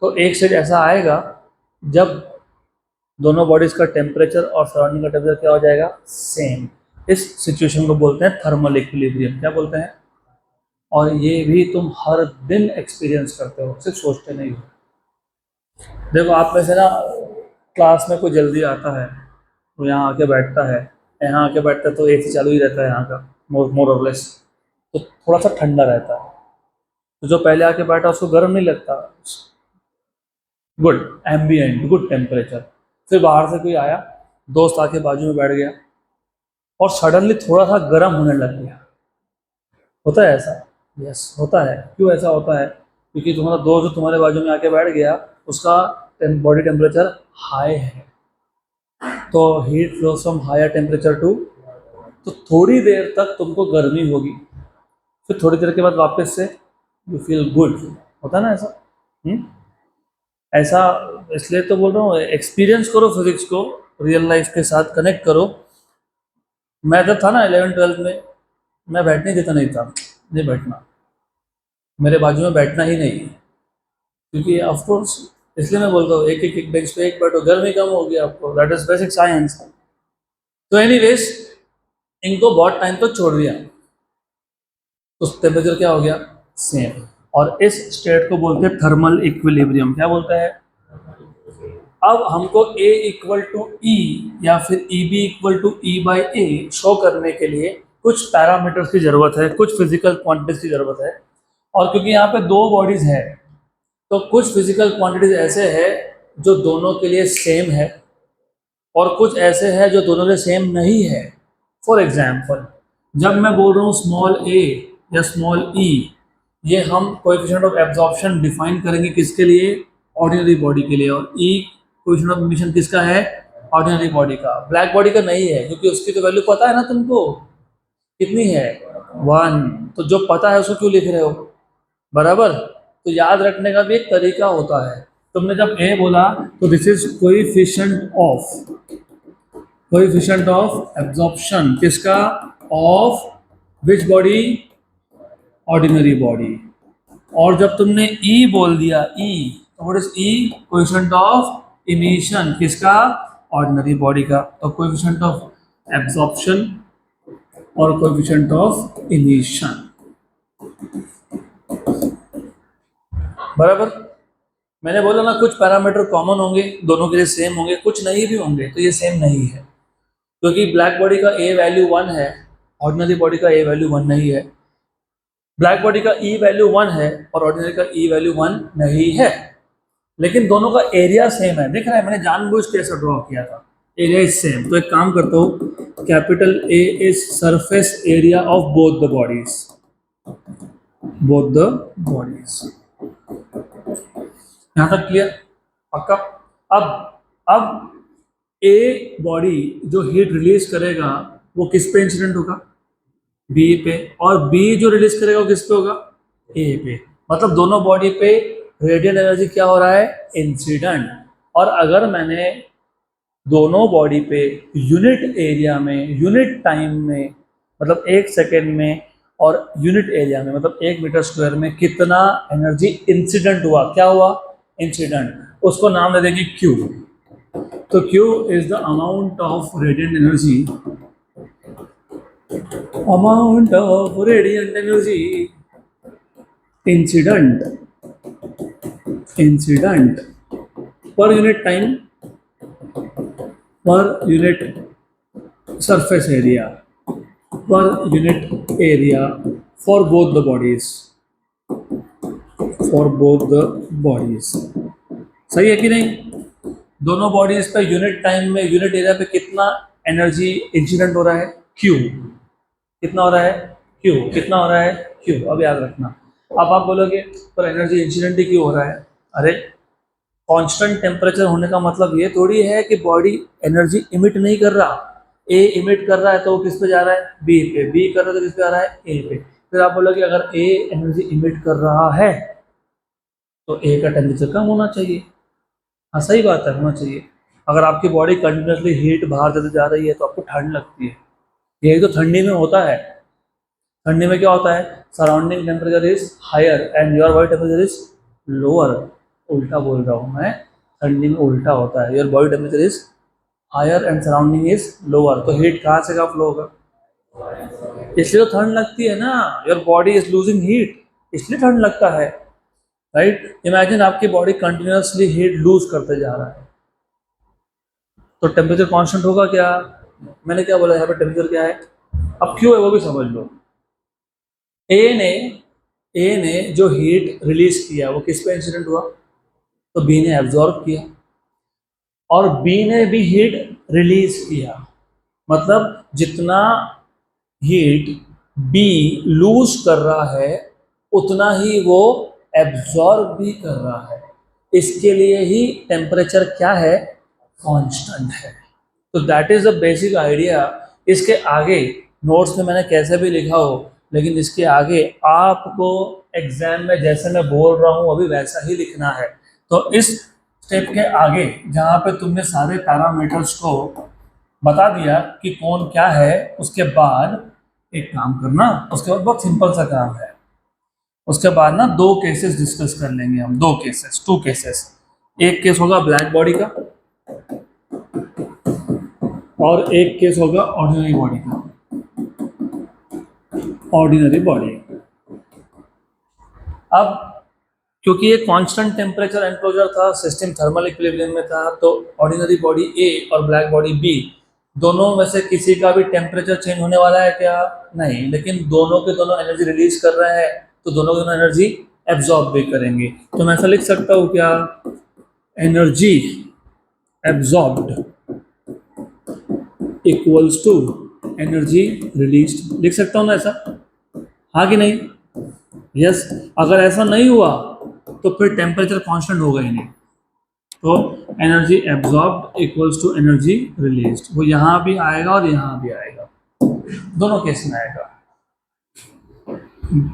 तो एक स्टेज ऐसा आएगा जब दोनों बॉडीज का टेम्परेचर और सराउंडिंग का टेम्परेचर क्या हो जाएगा, सेम। इस सिचुएशन को बोलते हैं थर्मल इक्विलिब्रियम। क्या बोलते हैं, और ये भी तुम हर दिन एक्सपीरियंस करते हो, सिर्फ सोचते नहीं हो। देखो आप में से ना क्लास में कोई जल्दी आता है तो यहाँ आके बैठता है, यहाँ आके बैठता है तो एसी चालू ही रहता है यहाँ का, मोर और लेस, तो थोड़ा सा ठंडा रहता है। तो जो पहले आके बैठा उसको गर्म नहीं लगता, गुड एम्बियंट, गुड टेम्परेचर। फिर बाहर से कोई आया, दोस्त आके बाजू में बैठ गया और सडनली थोड़ा सा गर्म होने लग गया। होता है ऐसा, यस होता है। क्यों ऐसा होता है, क्योंकि तुम्हारा दोस्त जो तुम्हारे बाजू में आके बैठ गया उसका बॉडी टेम्परेचर हाई है, तो heat flows from higher temperature to, तो थोड़ी देर तक तुमको गर्मी होगी, फिर थोड़ी देर के बाद वापस से यू फील गुड। होता है ना ऐसा। ऐसा इसलिए तो बोल रहा हूँ, एक्सपीरियंस करो फिजिक्स को, रियल लाइफ के साथ कनेक्ट करो। मैं जब था ना 11th-12th में, मैं बैठने देता नहीं था, नहीं बैठना, मेरे बाजू में बैठना ही नहीं, क्योंकि ऑफकोर्स इसलिए मैं बोलता हूँ एक बेंच पे एक बैठो, गर्मी कम होगी आपको, दैट इज बेसिक साइंस। तो एनीवेज इनको बहुत टाइम तक छोड़ दिया तो टेम्परेचर क्या हो गया, सेम। और इस स्टेट को बोलते हैं थर्मल इक्विलिब्रियम। क्या बोलते हैं, अब हमको A इक्वल टू ई या फिर EB equal to E/A show करने के लिए कुछ पैरामीटर्स की जरूरत है, कुछ फिजिकल क्वांटिटीज की जरूरत है। और क्योंकि यहाँ पे दो बॉडीज है तो कुछ फिजिकल क्वांटिटीज ऐसे है जो दोनों के लिए सेम है, और कुछ ऐसे है जो दोनों के सेम नहीं है। फॉर एग्जाम्पल, जब मैं बोल रहा हूँ स्मॉल a या स्मॉल e, ये हम कोएफिशिएंट ऑफ एब्जॉर्प्शन डिफाइन करेंगे किसके लिए, ऑर्डिनरी बॉडी के लिए, और e कोएफिशिएंट ऑफ इमिशन किसका है, ऑर्डिनरी बॉडी का। ब्लैक बॉडी का नहीं है, क्योंकि उसकी तो वैल्यू पता है ना तुमको, कितनी है, 1। तो जो पता है उसको क्यों लिख रहे हो, बराबर। तो याद रखने का भी एक तरीका होता है। तुमने जब a बोला तो this is coefficient of absorption किसका, of which body, ordinary body. और जब तुमने E बोल दिया, E, तो what is E, coefficient of emission किसका, ऑर्डिनरी बॉडी का। तो कोएफिशिएंट ऑफ एब्जॉर्प्शन और कोएफिशिएंट ऑफ इमिशन, बराबर। मैंने बोला ना कुछ पैरामीटर कॉमन होंगे, दोनों के लिए सेम होंगे, कुछ नहीं भी होंगे, तो ये सेम नहीं है। क्योंकि ब्लैक बॉडी का A वैल्यू 1 है, ऑर्डिनरी बॉडी का A वैल्यू 1 नहीं है। ब्लैक बॉडी का E वैल्यू 1 है और ऑर्डिनरी का E वैल्यू 1 नहीं है, लेकिन दोनों का एरिया सेम है। दिख रहा है, मैंने जानबूझ के ऐसा ड्रॉ किया था, एरिया इज सेम। तो एक काम करता हूँ, capital A is surface area of both the bodies, both the bodies. यहाँ तक क्लियर, पक्का। अब A बॉडी जो हीट रिलीज करेगा वो किस पे इंसिडेंट होगा, B पे, और B जो रिलीज करेगा वो किस पे होगा, A पे। मतलब दोनों बॉडी पे रेडिएंट एनर्जी क्या हो रहा है, इंसिडेंट। और अगर मैंने दोनों बॉडी पे यूनिट एरिया में, यूनिट टाइम में, मतलब 1 सेकेंड में, और यूनिट एरिया में मतलब 1 मीटर स्क्वायर में कितना एनर्जी इंसिडेंट हुआ, क्या हुआ, इंसिडेंट, उसको नाम दे देंगे Q। तो Q is the amount of radiant energy amount of radiant energy incident per unit time per unit surface area per unit area for both the bodies सही है कि नहीं? दोनों बॉडीज पे यूनिट टाइम में यूनिट एरिया पे कितना energy incident हो रहा है? क्यू। कितना हो रहा है? क्यू। कितना हो रहा है? क्यू। अब याद रखना। अब आप बोलोगे पर एनर्जी इंसिडेंट ही क्यों हो रहा है? अरे कांस्टेंट टेम्परेचर होने का मतलब ये थोड़ी है कि बॉडी एनर्जी इमिट नहीं कर रहा। ए इमिट कर रहा है तो वो किस पे जा रहा है? बी पे। बी कर रहा है तो किस पे आ रहा है? ए पे। फिर आप बोलोगे अगर ए एनर्जी इमिट कर रहा है तो ए का टेम्परेचर कम होना चाहिए। हाँ सही बात है, होना चाहिए। अगर आपकी बॉडी कंटिन्यूसली हीट बाहर देते जा रही है तो आपको ठंड लगती है। यही तो ठंडी में होता है। ठंडी में क्या होता है? Surrounding temperature is higher and your body temperature is lower. उल्टा बोल रहा हूँ मैं, ठंडी में उल्टा होता है। Your body temperature is higher and surrounding is lower. तो हीट कहाँ से कहाँ फ्लो होगा? इसलिए तो ठंड लगती है ना। Your body is losing heat, इसलिए ठंड लगता है। राइट? इमेजिन आपकी बॉडी कंटिन्यूसली हीट लूज करते जा रहा है तो टेम्परेचर कांस्टेंट होगा क्या? मैंने क्या बोला यहाँ पे? टेम्परेचर क्या है? अब क्यों है वो भी समझ लो। ए ने जो हीट रिलीज किया वो किस पे इंसिडेंट हुआ? तो बी ने एब्जॉर्ब किया और बी ने भी हीट रिलीज किया। मतलब जितना हीट बी लूज कर रहा है उतना ही वो एब्जॉर्ब भी कर रहा है। इसके लिए ही टेम्परेचर क्या है? कांस्टेंट है। तो that is the basic idea. इसके आगे नोट्स में मैंने कैसे भी लिखा हो, लेकिन इसके आगे आपको एग्जाम में जैसे मैं बोल रहा हूँ अभी वैसा ही लिखना है। तो इस स्टेप के आगे जहाँ पे तुमने सारे पैरामीटर्स को बता दिया कि कौन क्या है, उसके बाद एक काम करना। उसके बाद बहुत सिंपल सा काम है। उसके बाद ना दो केसेस डिस्कस कर लेंगे हम। दो केसेस, टू केसेस। एक केस होगा ब्लैक बॉडी का और एक केस होगा ऑर्डिनरी बॉडी का। Ordinary body. अब क्योंकि ये कांस्टेंट टेम्परेचर एनक्लोजर था, सिस्टम थर्मल इक्विलिब्रियम में था, तो ऑर्डिनरी बॉडी ए और ब्लैक बॉडी बी दोनों में से किसी का भी टेम्परेचर चेंज होने वाला है क्या? नहीं। लेकिन दोनों के दोनों एनर्जी रिलीज कर रहे हैं तो दोनों के दोनों एनर्जी एब्जॉर्ब भी करेंगे। तो मैं ऐसा लिख सकता हूँ क्या? Energy absorbed equals to energy released. लिख सकता हूँ ना ऐसा? हाँ कि नहीं? यस। अगर ऐसा नहीं हुआ तो फिर टेम्परेचर कांस्टेंट होगा ही नहीं। तो energy absorbed equals to energy released, वो यहाँ भी आएगा और यहाँ भी आएगा, दोनों केस में आएगा।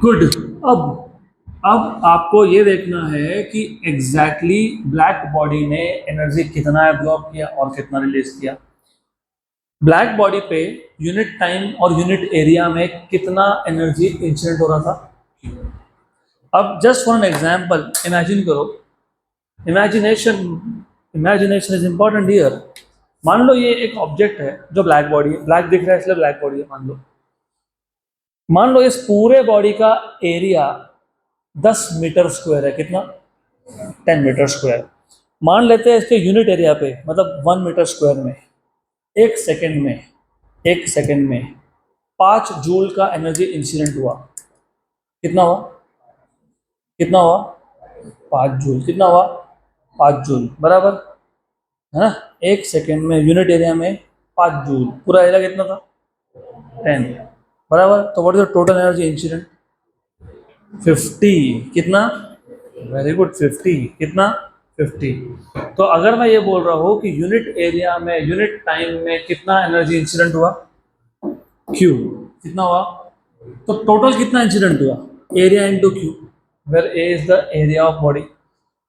गुड। अब आपको ये देखना है कि एग्जैक्टली ब्लैक बॉडी ने एनर्जी कितना एब्जॉर्ब किया और कितना रिलीज किया। ब्लैक बॉडी पे यूनिट टाइम और यूनिट एरिया में कितना एनर्जी इंसिडेंट हो रहा था? अब just for an example imagine करो। Imagination is important here. मान लो ये एक ऑब्जेक्ट है जो ब्लैक बॉडी है, ब्लैक दिख रहा है इसलिए ब्लैक बॉडी है। मान लो इस पूरे बॉडी का एरिया 10 मीटर स्क्वायर है। कितना? 10 मीटर स्क्वायर। मान लेते हैं इसके यूनिट एरिया पे, मतलब 1 मीटर स्क्वायर में एक सेकेंड में 5 जूल का एनर्जी इंसिडेंट हुआ। कितना हुआ? 5 जूल। कितना हुआ? 5 जूल बराबर है ना। एक सेकेंड में यूनिट एरिया में 5 जूल। पूरा एरिया कितना था? 10 बराबर। तो what is the total energy incident? 50। कितना? Very good, 50। कितना? 50। तो अगर मैं ये बोल रहा हूँ कि यूनिट एरिया में यूनिट टाइम में कितना एनर्जी इंसिडेंट हुआ? क्यू। कितना हुआ? तो टोटल कितना इंसिडेंट हुआ? Area into Q, where A is the area of body.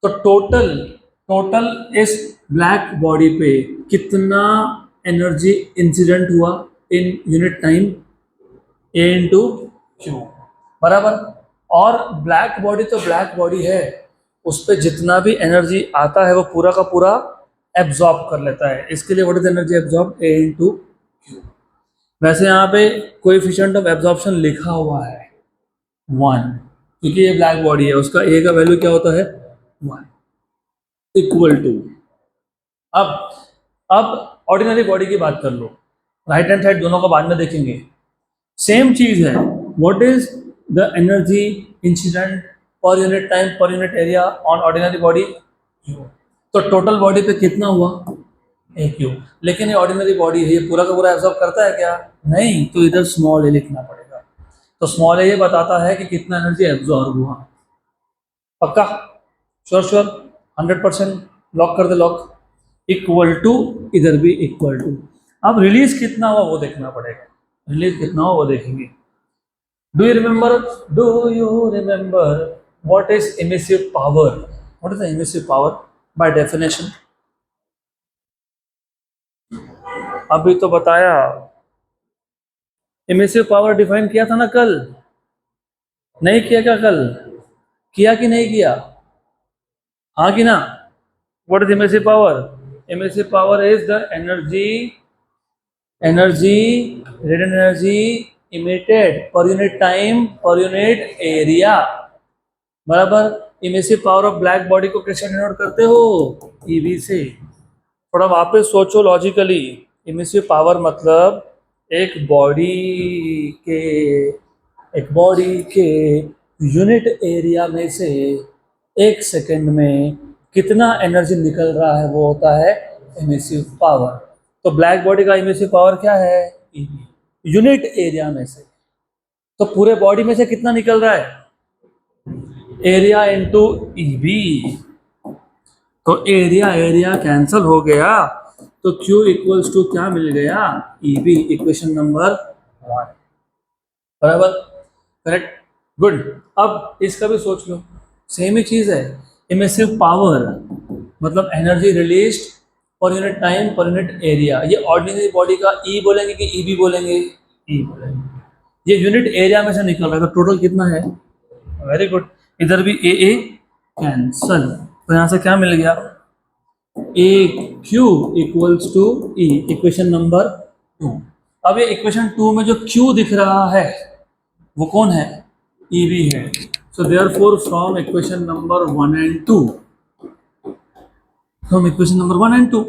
तो टोटल इस ब्लैक बॉडी पे कितना एनर्जी इंसिडेंट हुआ in unit time? A into Q बराबर। और ब्लैक बॉडी तो ब्लैक बॉडी है, उस पर जितना भी एनर्जी आता है वो पूरा का पूरा एब्जॉर्ब कर लेता है। इसके लिए what is energy absorb? A into Q. वैसे यहाँ पे कोएफिशिएंट ऑफ एब्जॉर्प्शन लिखा हुआ है 1, क्योंकि ये ब्लैक बॉडी है, उसका ए का वैल्यू क्या होता है 1 इक्वल टू। अब अब ऑर्डिनरी बॉडी की बात कर लो, राइट हैंड साइड दोनों का बाद में देखेंगे। सेम चीज है, what is the energy incident per unit time per unit area on ordinary body, तो टोटल बॉडी पे कितना हुआ ए क्यू। लेकिन ये ऑर्डिनरी बॉडी है, ये पूरा का पूरा एब्जॉर्ब करता है क्या, नहीं, तो इधर स्मॉल ए लिखना पड़ेगा। तो स्मॉल ए ये बताता है कि कितना एनर्जी एब्जॉर्ब हुआ। पक्का, श्योर श्योर, 100%, लॉक कर दे, लॉक। इक्वल टू, इधर भी इक्वल टू। अब रिलीज कितना हुआ वो देखना पड़ेगा, रिलीज कितना हुआ वो देखेंगे। Do you remember what is emissive power, what is the emissive power by definition. अभी तो बताया, इमिसिव पावर डिफाइन किया था ना कल, नहीं किया क्या कल, किया कि नहीं किया, हाँ कि ना। What is emissive power, emissive power is the energy radiant energy emitted per unit time per unit area, बराबर। Emissive power of black body को कैसे डिनोट करते हो, ईवी से। थोड़ा वापस सोचो लॉजिकली, इमिसिव पावर मतलब एक बॉडी के यूनिट एरिया में से 1 सेकेंड में कितना एनर्जी निकल रहा है वो होता है इमिसिव पावर। तो ब्लैक बॉडी का इमिसिव पावर क्या है, यूनिट एरिया में से। तो पूरे बॉडी में से कितना निकल रहा है, एरिया इंटू ईबी। तो एरिया कैंसल हो गया, तो Q इक्वल्स टू क्या मिल गया, ईबी, इक्वेशन नंबर 1, बराबर, करेक्ट, गुड। अब इसका भी सोच लो, सेम ही चीज है। इमिसिव पावर मतलब एनर्जी रिलीज्ड पर unit time per unit area. ये ऑर्डिनरी बॉडी का ई बोलेंगे कि ईबी बोलेंगे, ई बोलेंगे। ये यूनिट एरिया में से निकल रहा है, तो टोटल कितना है, वेरी गुड। इधर भी ए कैंसल, तो यहाँ से क्या मिल गया, A Q equals to E, equation number 2। अब ये इक्वेशन 2 में जो क्यू दिख रहा है वो कौन है, ई बी है। So therefore from equation number 1 and 2, from equation number 1 and 2,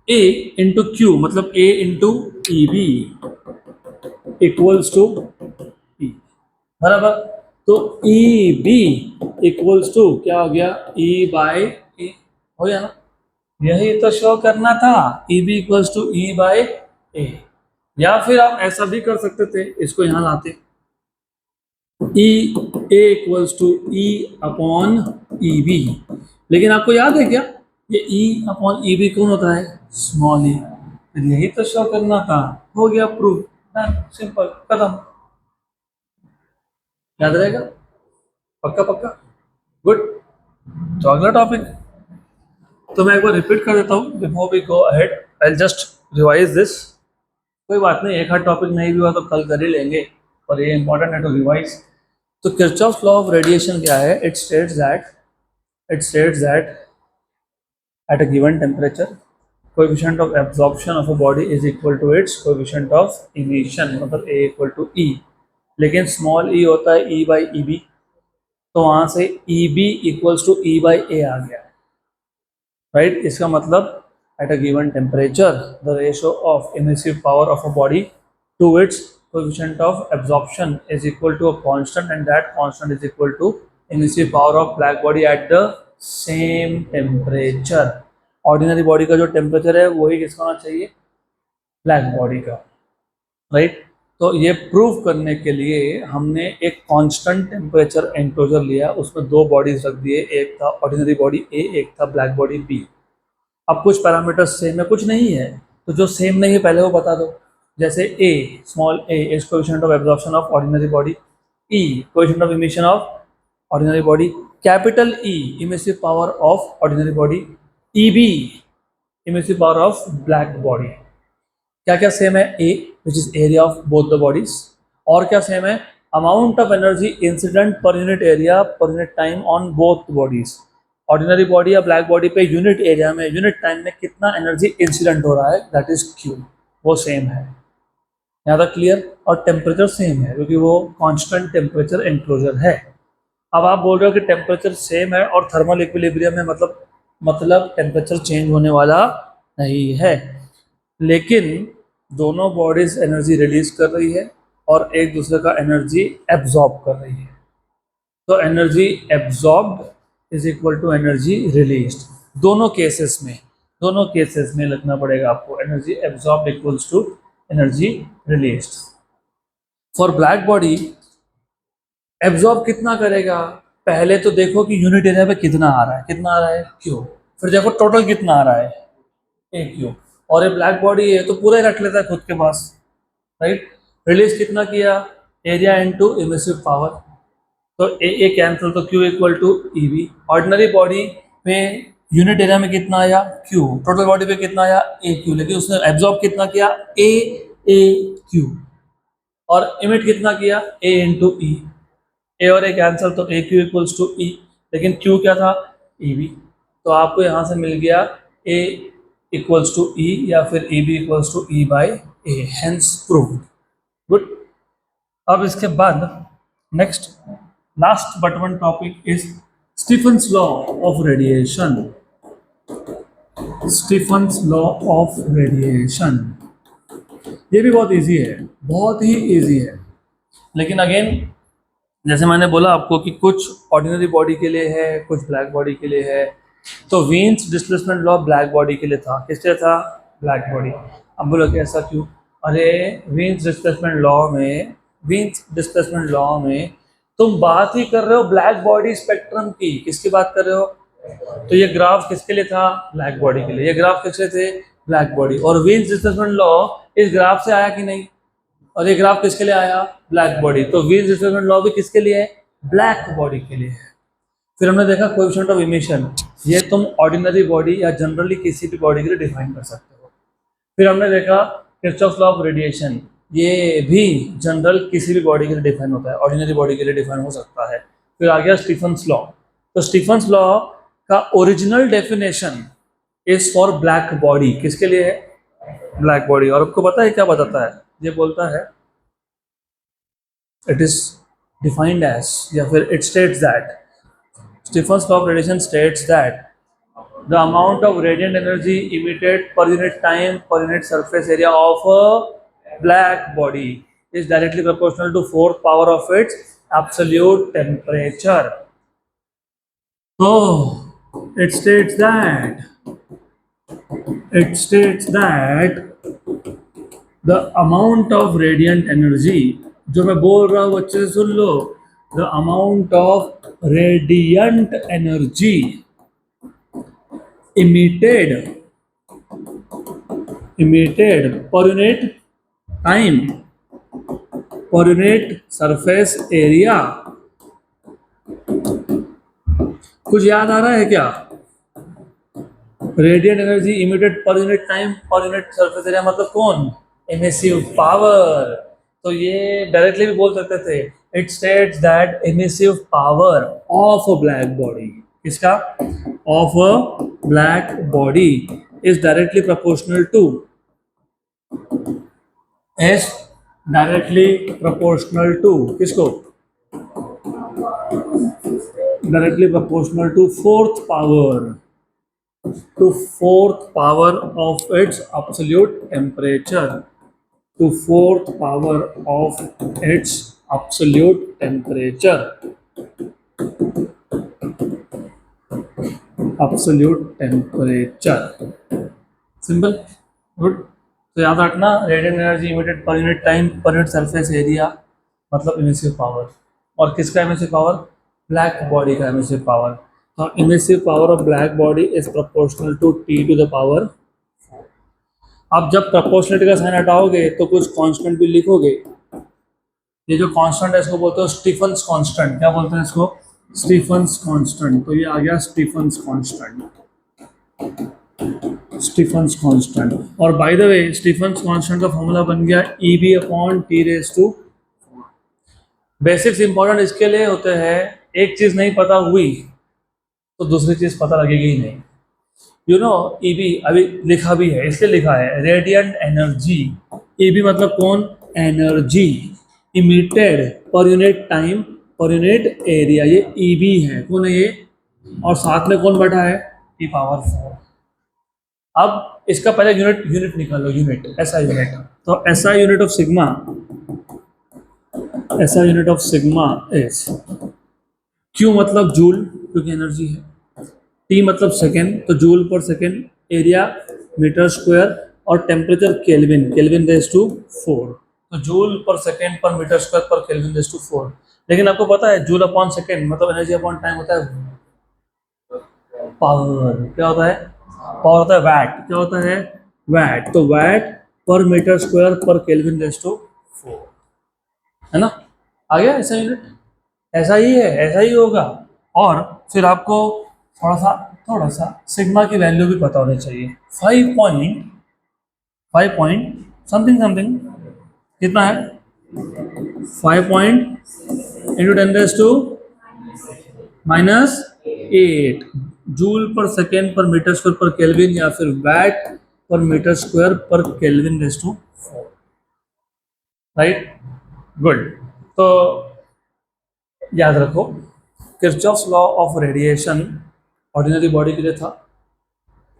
A into Q मतलब A into E B equals to E, बराबर। तो ई बी इक्वल्स टू क्या हो गया, ई बाय ए, हो गया ना। यही तो शो करना था, E B equals to E by A. या फिर आप ऐसा भी कर सकते थे, इसको यहां लाते, E A equals to E upon E B. लेकिन आपको याद है क्या, ये ई अपॉन ई बी कौन होता है, स्मॉल ई। यही तो शो करना था, हो गया प्रूफ, सिंपल, खत्म। याद रहेगा, पक्का पक्का, गुड। तो अगला टॉपिक तो मैं एक बार रिपीट कर देता हूँ before we go ahead, I will just revise this. कोई बात नहीं, एक आध टॉपिक नहीं भी हुआ तो कल कर ही लेंगे, पर ये इंपॉर्टेंट है टू रिवाइज। तो किरचॉफ्स लॉ ऑफ रेडिएशन क्या है, it states that at a given temperature coefficient of absorption of a body is equal to its coefficient of emission, मतलब A equal to E। लेकिन small e होता है E by EB, तो वहाँ से EB equals to E by A आ गया, right. इसका मतलब at a given temperature the ratio of emissive power of a body to its coefficient of absorption is equal to a constant, and that constant is equal to emissive power of black body at the same temperature. Ordinary body का जो temperature है वही किसका होना चाहिए, black body का, right. तो ये प्रूव करने के लिए हमने एक कांस्टेंट टेम्परेचर एंक्लोजर लिया, उसमें 2 बॉडीज रख दिए, एक था ऑर्डिनरी बॉडी ए, एक था ब्लैक बॉडी बी। अब कुछ पैरामीटर्स सेम है, कुछ नहीं है, तो जो सेम नहीं है पहले वो बता दो। जैसे A, small a is coefficient of absorption of ordinary body, E coefficient of emission of ordinary body, capital E emissive power of ordinary body, E B emissive power of black body. क्या क्या same है, A which is area of both the bodies, और क्या same है, amount of energy incident per unit area per unit time on both bodies. Ordinary body या black body पे unit area में unit time में कितना energy incident हो रहा है, दैट इज क्यू, वो सेम है, यहाँ तक क्लियर। और टेम्परेचर सेम है क्योंकि वो कांस्टेंट टेम्परेचर एंक्लोजर है। अब आप बोल रहे हो कि टेम्परेचर सेम है और थर्मल इक्विलिब्रियम है, मतलब टेम्परेचर चेंज होने वाला नहीं है, लेकिन दोनों बॉडीज एनर्जी रिलीज कर रही है और एक दूसरे का एनर्जी एब्जॉर्ब कर रही है। तो energy absorbed is equal to energy released. दोनों केसेस में लिखना पड़ेगा आपको, energy absorbed equals to energy released. For black body absorb कितना करेगा, पहले तो देखो कि यूनिट एरिया पे कितना आ रहा है, क्यू। फिर देखो टोटल कितना आ रहा है, ए क्यू। और ये ब्लैक बॉडी है तो पूरा ही रख लेता है खुद के पास, राइट। रिलीज कितना किया, एरिया इनटू इमिसिव पावर, तो ए कैंसिल, तो Q equal to E B. Ordinary body में यूनिट एरिया में कितना आया, क्यू। टोटल बॉडी पे कितना आया, ए क्यू, लेकिन उसने एब्जॉर्ब कितना किया, ए क्यू। और इमिट कितना किया, ए इंटू ई। ए और ए कैंसिल, तो ए क्यू इक्वल्स टू ई, लेकिन क्यू क्या था, ई बी। तो आपको यहाँ से मिल गया ए इक्वल्स टू ई या फिर E B equals to E by A, hence proved. Good. अब इसके बाद next last but one topic is Stefan's law of radiation. Stefan's law of radiation, ये भी बहुत इजी है, बहुत ही इजी है, लेकिन अगेन जैसे मैंने बोला आपको कि कुछ ऑर्डिनरी बॉडी के लिए है, कुछ ब्लैक बॉडी के लिए है। तो वीन्स डिस्प्लेसमेंट लॉ ब्लैक बॉडी के लिए था, किसके लिए था, ब्लैक बॉडी। अब बोलो कि ऐसा क्यों, अरे वीन्स डिस्प्लेसमेंट लॉ में तुम बात ही कर रहे हो ब्लैक बॉडी स्पेक्ट्रम की, किसकी बात कर रहे हो। तो ये ग्राफ किसके लिए था, ब्लैक बॉडी के लिए। ये ग्राफ किसके थे, ब्लैक बॉडी। और वीन्स डिस्प्लेसमेंट लॉ इस ग्राफ से आया कि नहीं, और ये ग्राफ किसके लिए आया, ब्लैक बॉडी। तो वीन्स डिस्प्लेसमेंट लॉ भी किसके लिए है, ब्लैक बॉडी के लिए है। फिर हमने देखा कोएफिशिएंट ऑफ इमिशन, ये तुम ऑर्डिनरी बॉडी या जनरली किसी भी बॉडी के लिए डिफाइन कर सकते हो। फिर हमने देखा किरचॉफ लॉ ऑफ रेडिएशन, ये भी जनरल किसी भी बॉडी के लिए डिफाइन होता है, ऑर्डिनरी बॉडी के लिए डिफाइन हो सकता है। फिर आ गया स्टीफन्स लॉ। तो स्टीफन्स लॉ का original definition is for black body, किसके लिए है, ब्लैक बॉडी। और आपको पता है क्या बताता है, ये बोलता है इट इज डिफाइंड एज, या फिर it states that, Stephen's law of radiation states that the amount of radiant energy emitted per unit time per unit surface area of a black body is directly proportional to fourth power of its absolute temperature. So it states that the amount of radiant energy, जो मैं बोल रहा हूँ अच्छे से सुन लो, the amount of radiant energy emitted per unit time per unit surface area, कुछ याद आ रहा है क्या, radiant energy emitted per unit time per unit surface area मतलब कौन, एमिसिव पावर। तो ये डायरेक्टली भी बोल सकते थे, it states that emissive power of a black body, किसका, of a black body is directly proportional to, is directly proportional to किसको, directly proportional to fourth power of its absolute temperature, to fourth power of its absolute temperature, simple, good. तो याद रखना, radiant energy emitted per unit time per unit surface area मतलब emissive power. और किसका emissive power, black body का emissive power. तो emissive power of black body is proportional to T to the power. अब जब प्रोपोर्शनलिटी का sign हटाओगे तो कुछ कांस्टेंट भी लिखोगे। ये जो कांस्टेंट है इसको बोलते हो स्टीफन्स कांस्टेंट। क्या बोलते हैं इसको, स्टीफन्स कांस्टेंट। तो ये आ गया स्टीफन्स कांस्टेंट। और by the way Stefan's constant का फॉर्मूला बन गया EB upon T raise to. Basics important इसके लिए होते हैं, एक चीज नहीं पता हुई तो दूसरी चीज पता लगेगी ही नहीं। यू नो EB अभी लिखा भी है, इसलिए लिखा है रेडिएंट एनर्जी। EB मतलब कौन, energy emitted per unit time per unit area, ये ईबी है। कौन है ये? और साथ में कौन बैठा है? T power 4। अब इसका पहले यूनिट यूनिट निकालो, यूनिट ऐसा यूनिट। तो ऐसा यूनिट ऑफ सिग्मा, ऐसा unit of sigma is Q मतलब जूल क्योंकि एनर्जी है, टी मतलब सेकेंड तो joule per second, area metre square और temperature kelvin, kelvin raise to 4। तो joule per second per metre square per kelvin raise to 4। लेकिन आपको पता है जूल अपॉन सेकेंड मतलब एनर्जी अपॉन टाइम होता है पावर। क्या होता है? पावर होता है वैट। क्या होता है? वैट। तो watt per metre square per kelvin raise to 4, है ना? आ गया ऐसा यूनिट? ऐसा ही है, ऐसा ही होगा। और फिर आपको थोड़ा सा सिग्मा की वैल्यू भी पता होनी चाहिए। 5 पॉइंट समथिंग समथिंग कितना है? 5 point into 10⁻⁸ joule per second per metre square per kelvin या फिर watt per metre square per kelvin raise to 4। Right, good. तो याद रखो Kirchhoff's law of radiation ordinary body के लिए था,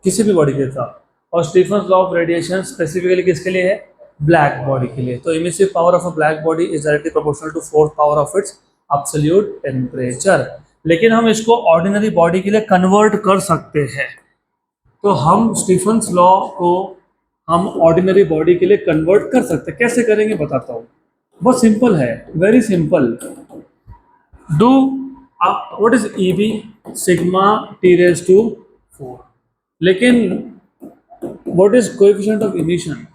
किसी भी बॉडी के लिए था, और Stefan's law of radiation specifically किसके लिए है? ब्लैक बॉडी के लिए। तो emissive power of a black body is directly proportional to fourth power of its absolute temperature. लेकिन हम इसको ऑर्डिनरी बॉडी के लिए कन्वर्ट कर सकते हैं। तो हम स्टीफन्स लॉ को हम ऑर्डिनरी बॉडी के लिए कन्वर्ट कर सकते हैं। कैसे करेंगे बताता हूँ। बहुत सिंपल है, very simple. Do what is E B? Sigma T raise to 4। लेकिन what is coefficient of emission?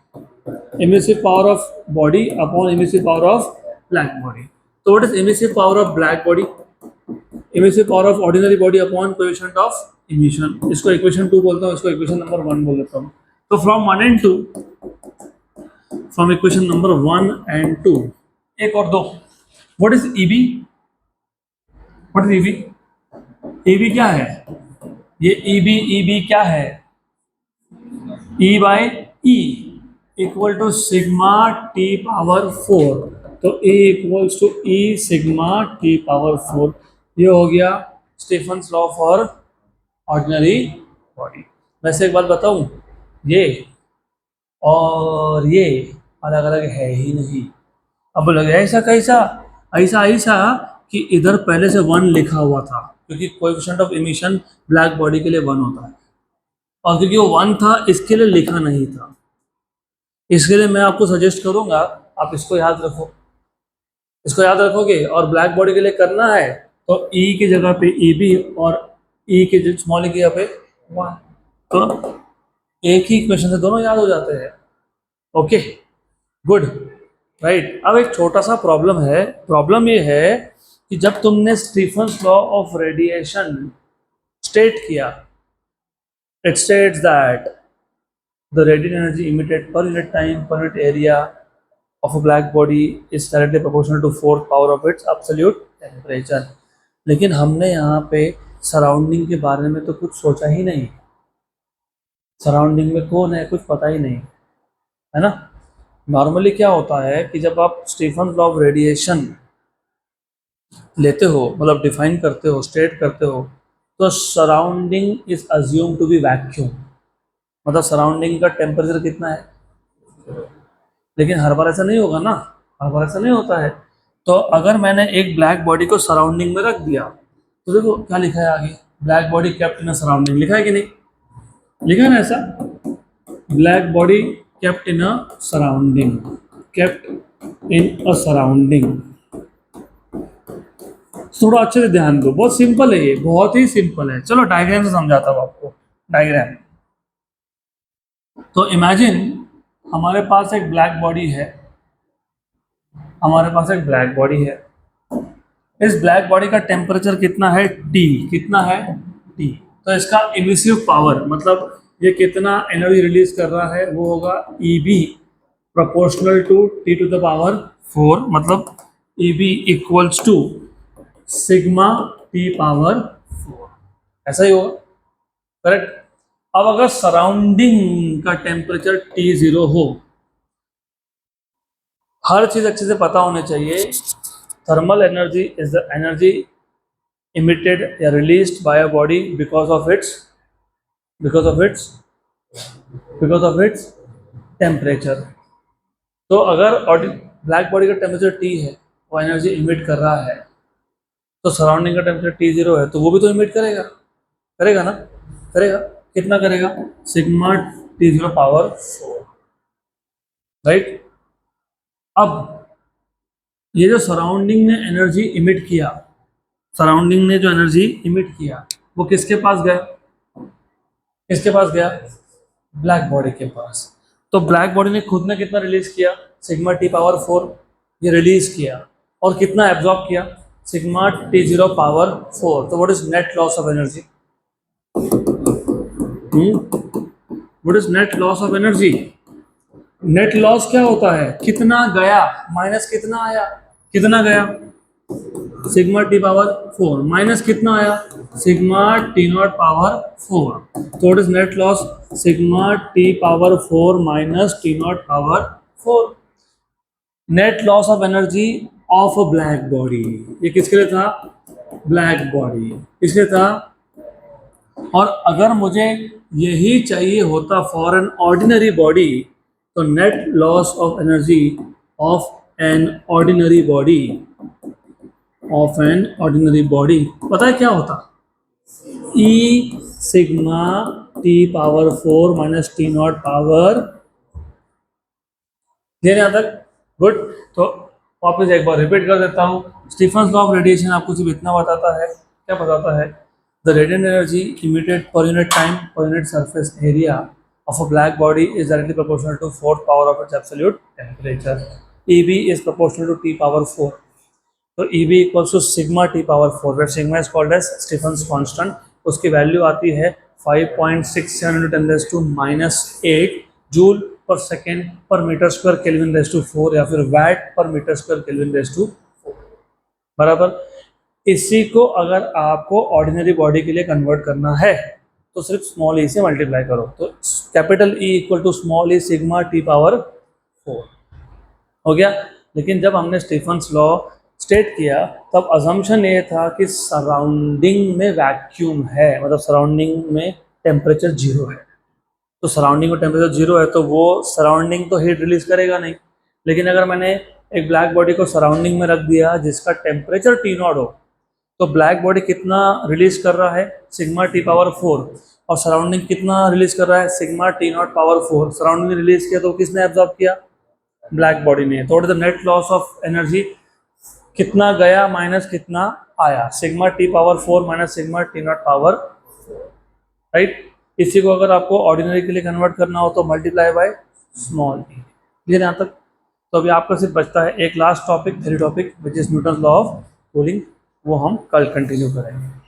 emissive power of body upon emissive power of black body. So what is emissive power of black body? Emissive power of ordinary body upon coefficient of emission. इसको equation 2 बोलता हूँ, इसको equation number 1 बोल देता हूँ। तो from 1 and 2, from equation number 1 and 2, एक और दो। What is E B? What is E B? E B क्या है? ये ईबी क्या है? E by E equal to sigma T power 4। तो E equals to E sigma T power 4। ये हो गया Stefan's law for ordinary body. वैसे एक बात बताऊं, ये और ये अलग अलग है ही नहीं। अब लगे ऐसा कैसा? ऐसा ऐसा कि इधर पहले से 1 लिखा हुआ था क्योंकि coefficient of emission black body के लिए 1 होता है, और क्योंकि वो 1 था इसके लिए लिखा नहीं था। इसके लिए मैं आपको सजेस्ट करूंगा आप इसको याद रखो, इसको याद रखोगे और ब्लैक बॉडी के लिए करना है तो ई की जगह पे ई बी और ई के स्मॉल की जगह पे 1। तो एक ही इक्वेशन से दोनों याद हो जाते हैं। Okay, good, right. अब एक छोटा सा प्रॉब्लम है। प्रॉब्लम ये है कि जब तुमने Stefan's law of radiation state किया, it states that the radiant energy emitted per unit time per unit area of a black body is directly proportional to fourth power of its absolute temperature। लेकिन हमने यहाँ पे surrounding के बारे में तो कुछ सोचा ही नहीं। सराउंडिंग में कौन है कुछ पता ही नहीं, है ना? नॉर्मली क्या होता है कि जब आप स्टीफन लॉ ऑफ रेडिएशन लेते हो, मतलब डिफाइन करते हो, स्टेट करते हो, तो surrounding is assume to be vacuum. मतलब सराउंडिंग का टेम्परेचर कितना है। लेकिन हर बार ऐसा नहीं होगा ना, हर बार ऐसा नहीं होता है। तो अगर मैंने एक ब्लैक बॉडी को सराउंडिंग में रख दिया तो देखो क्या लिखा है आगे, black body kept in a surrounding. लिखा है कि नहीं? लिखा है ना ऐसा, black body kept in a surrounding, kept in a surrounding. थोड़ा अच्छे से ध्यान दो, बहुत सिंपल है ये, बहुत ही सिंपल है। चलो डायग्राम से समझाता हूँ आपको। डायग्राम, तो इमेजिन हमारे पास एक ब्लैक बॉडी है, हमारे पास एक ब्लैक बॉडी है। इस ब्लैक बॉडी का टेम्परेचर कितना है? टी। कितना है? टी। तो इसका इमिसिव पावर मतलब ये कितना एनर्जी रिलीज कर रहा है वो होगा E B proportional to T to the power 4। मतलब E B equals to sigma T power 4, ऐसा ही होगा, करेक्ट। अब अगर सराउंडिंग का टेम्परेचर T0 हो, हर चीज़ अच्छे से पता होनी चाहिए। Thermal energy is the energy emitted या released by a body because of its temperature. तो अगर ब्लैक बॉडी का टेम्परेचर T है, वो एनर्जी इमिट कर रहा है, तो सराउंडिंग का टेम्परेचर T0 है, तो वो भी तो इमिट करेगा, करेगा ना, करेगा। कितना करेगा? Sigma T0 power 4, right. अब ये जो सराउंडिंग ने एनर्जी इमिट किया, सराउंडिंग ने जो एनर्जी इमिट किया, वो किसके पास गया? किसके पास गया? ब्लैक बॉडी के पास। तो ब्लैक बॉडी ने खुद ने कितना रिलीज किया? सिग्मा T पावर 4 ये रिलीज किया, और कितना एब्जॉर्ब किया? Sigma T0 power 4। तो what is net loss of energy? What is net loss of energy? Net loss क्या होता है? कितना गया माइनस कितना आया? कितना गया? सिग्मा T पावर 4 माइनस कितना आया? Sigma T0 power 4। तो what is net loss? Sigma T power 4 minus T0 power 4। Net loss of energy of a black body, ये किसके लिए था? ब्लैक बॉडी, किसके था? और अगर मुझे यही चाहिए होता फॉर एन ऑर्डिनरी बॉडी, तो net loss of energy of N ordinary body, पता है क्या होता? E sigma T power 4 minus T0 power, यहाँ तक गुड। तो वापस एक बार रिपीट कर देता हूँ। स्टीफन्स लॉ ऑफ रेडिएशन आपको सिर्फ इतना बताता है, क्या बताता है? The radiant energy emitted per unit time per unit surface area of a black body is directly proportional to fourth power of its absolute temperature. EB is proportional to T power 4. So EB equals to sigma T power 4, where sigma is called as Stephen's constant. उसकी value आती है 5.67 × 10⁻⁸ joule per second per metre square kelvin raise to 4, या फिर watt per metre square kelvin raise to 4, बराबर। इसी को अगर आपको ऑर्डिनरी बॉडी के लिए कन्वर्ट करना है तो सिर्फ स्मॉल ई से मल्टीप्लाई करो, तो capital E equal to small E sigma T power 4 हो गया। लेकिन जब हमने स्टीफन्स लॉ स्टेट किया तब अजम्पशन ये था कि सराउंडिंग में वैक्यूम है, मतलब सराउंडिंग में टेम्परेचर 0 है। तो सराउंडिंग में टेम्परेचर 0 है तो वो सराउंडिंग तो हीट रिलीज करेगा नहीं। लेकिन अगर मैंने एक ब्लैक बॉडी को सराउंडिंग में रख दिया जिसका टेम्परेचर T0 हो, तो ब्लैक बॉडी कितना रिलीज कर रहा है? Sigma T power 4। और सराउंडिंग कितना रिलीज कर रहा है? Sigma T0 power 4। सराउंडिंग ने रिलीज किया तो किसने एब्जॉर्ब किया? ब्लैक बॉडी ने। तो the net loss of energy, कितना गया माइनस कितना आया? Sigma T power 4 minus sigma T0 power 4, right. इसी को अगर आपको ऑर्डिनरी के लिए कन्वर्ट करना हो तो multiply by small E. Clear यहाँ तक? तो अभी आपका सिर्फ बचता है एक last topic, theory topic, which is Newton law of cooling. वो हम कल कंटिन्यू करेंगे।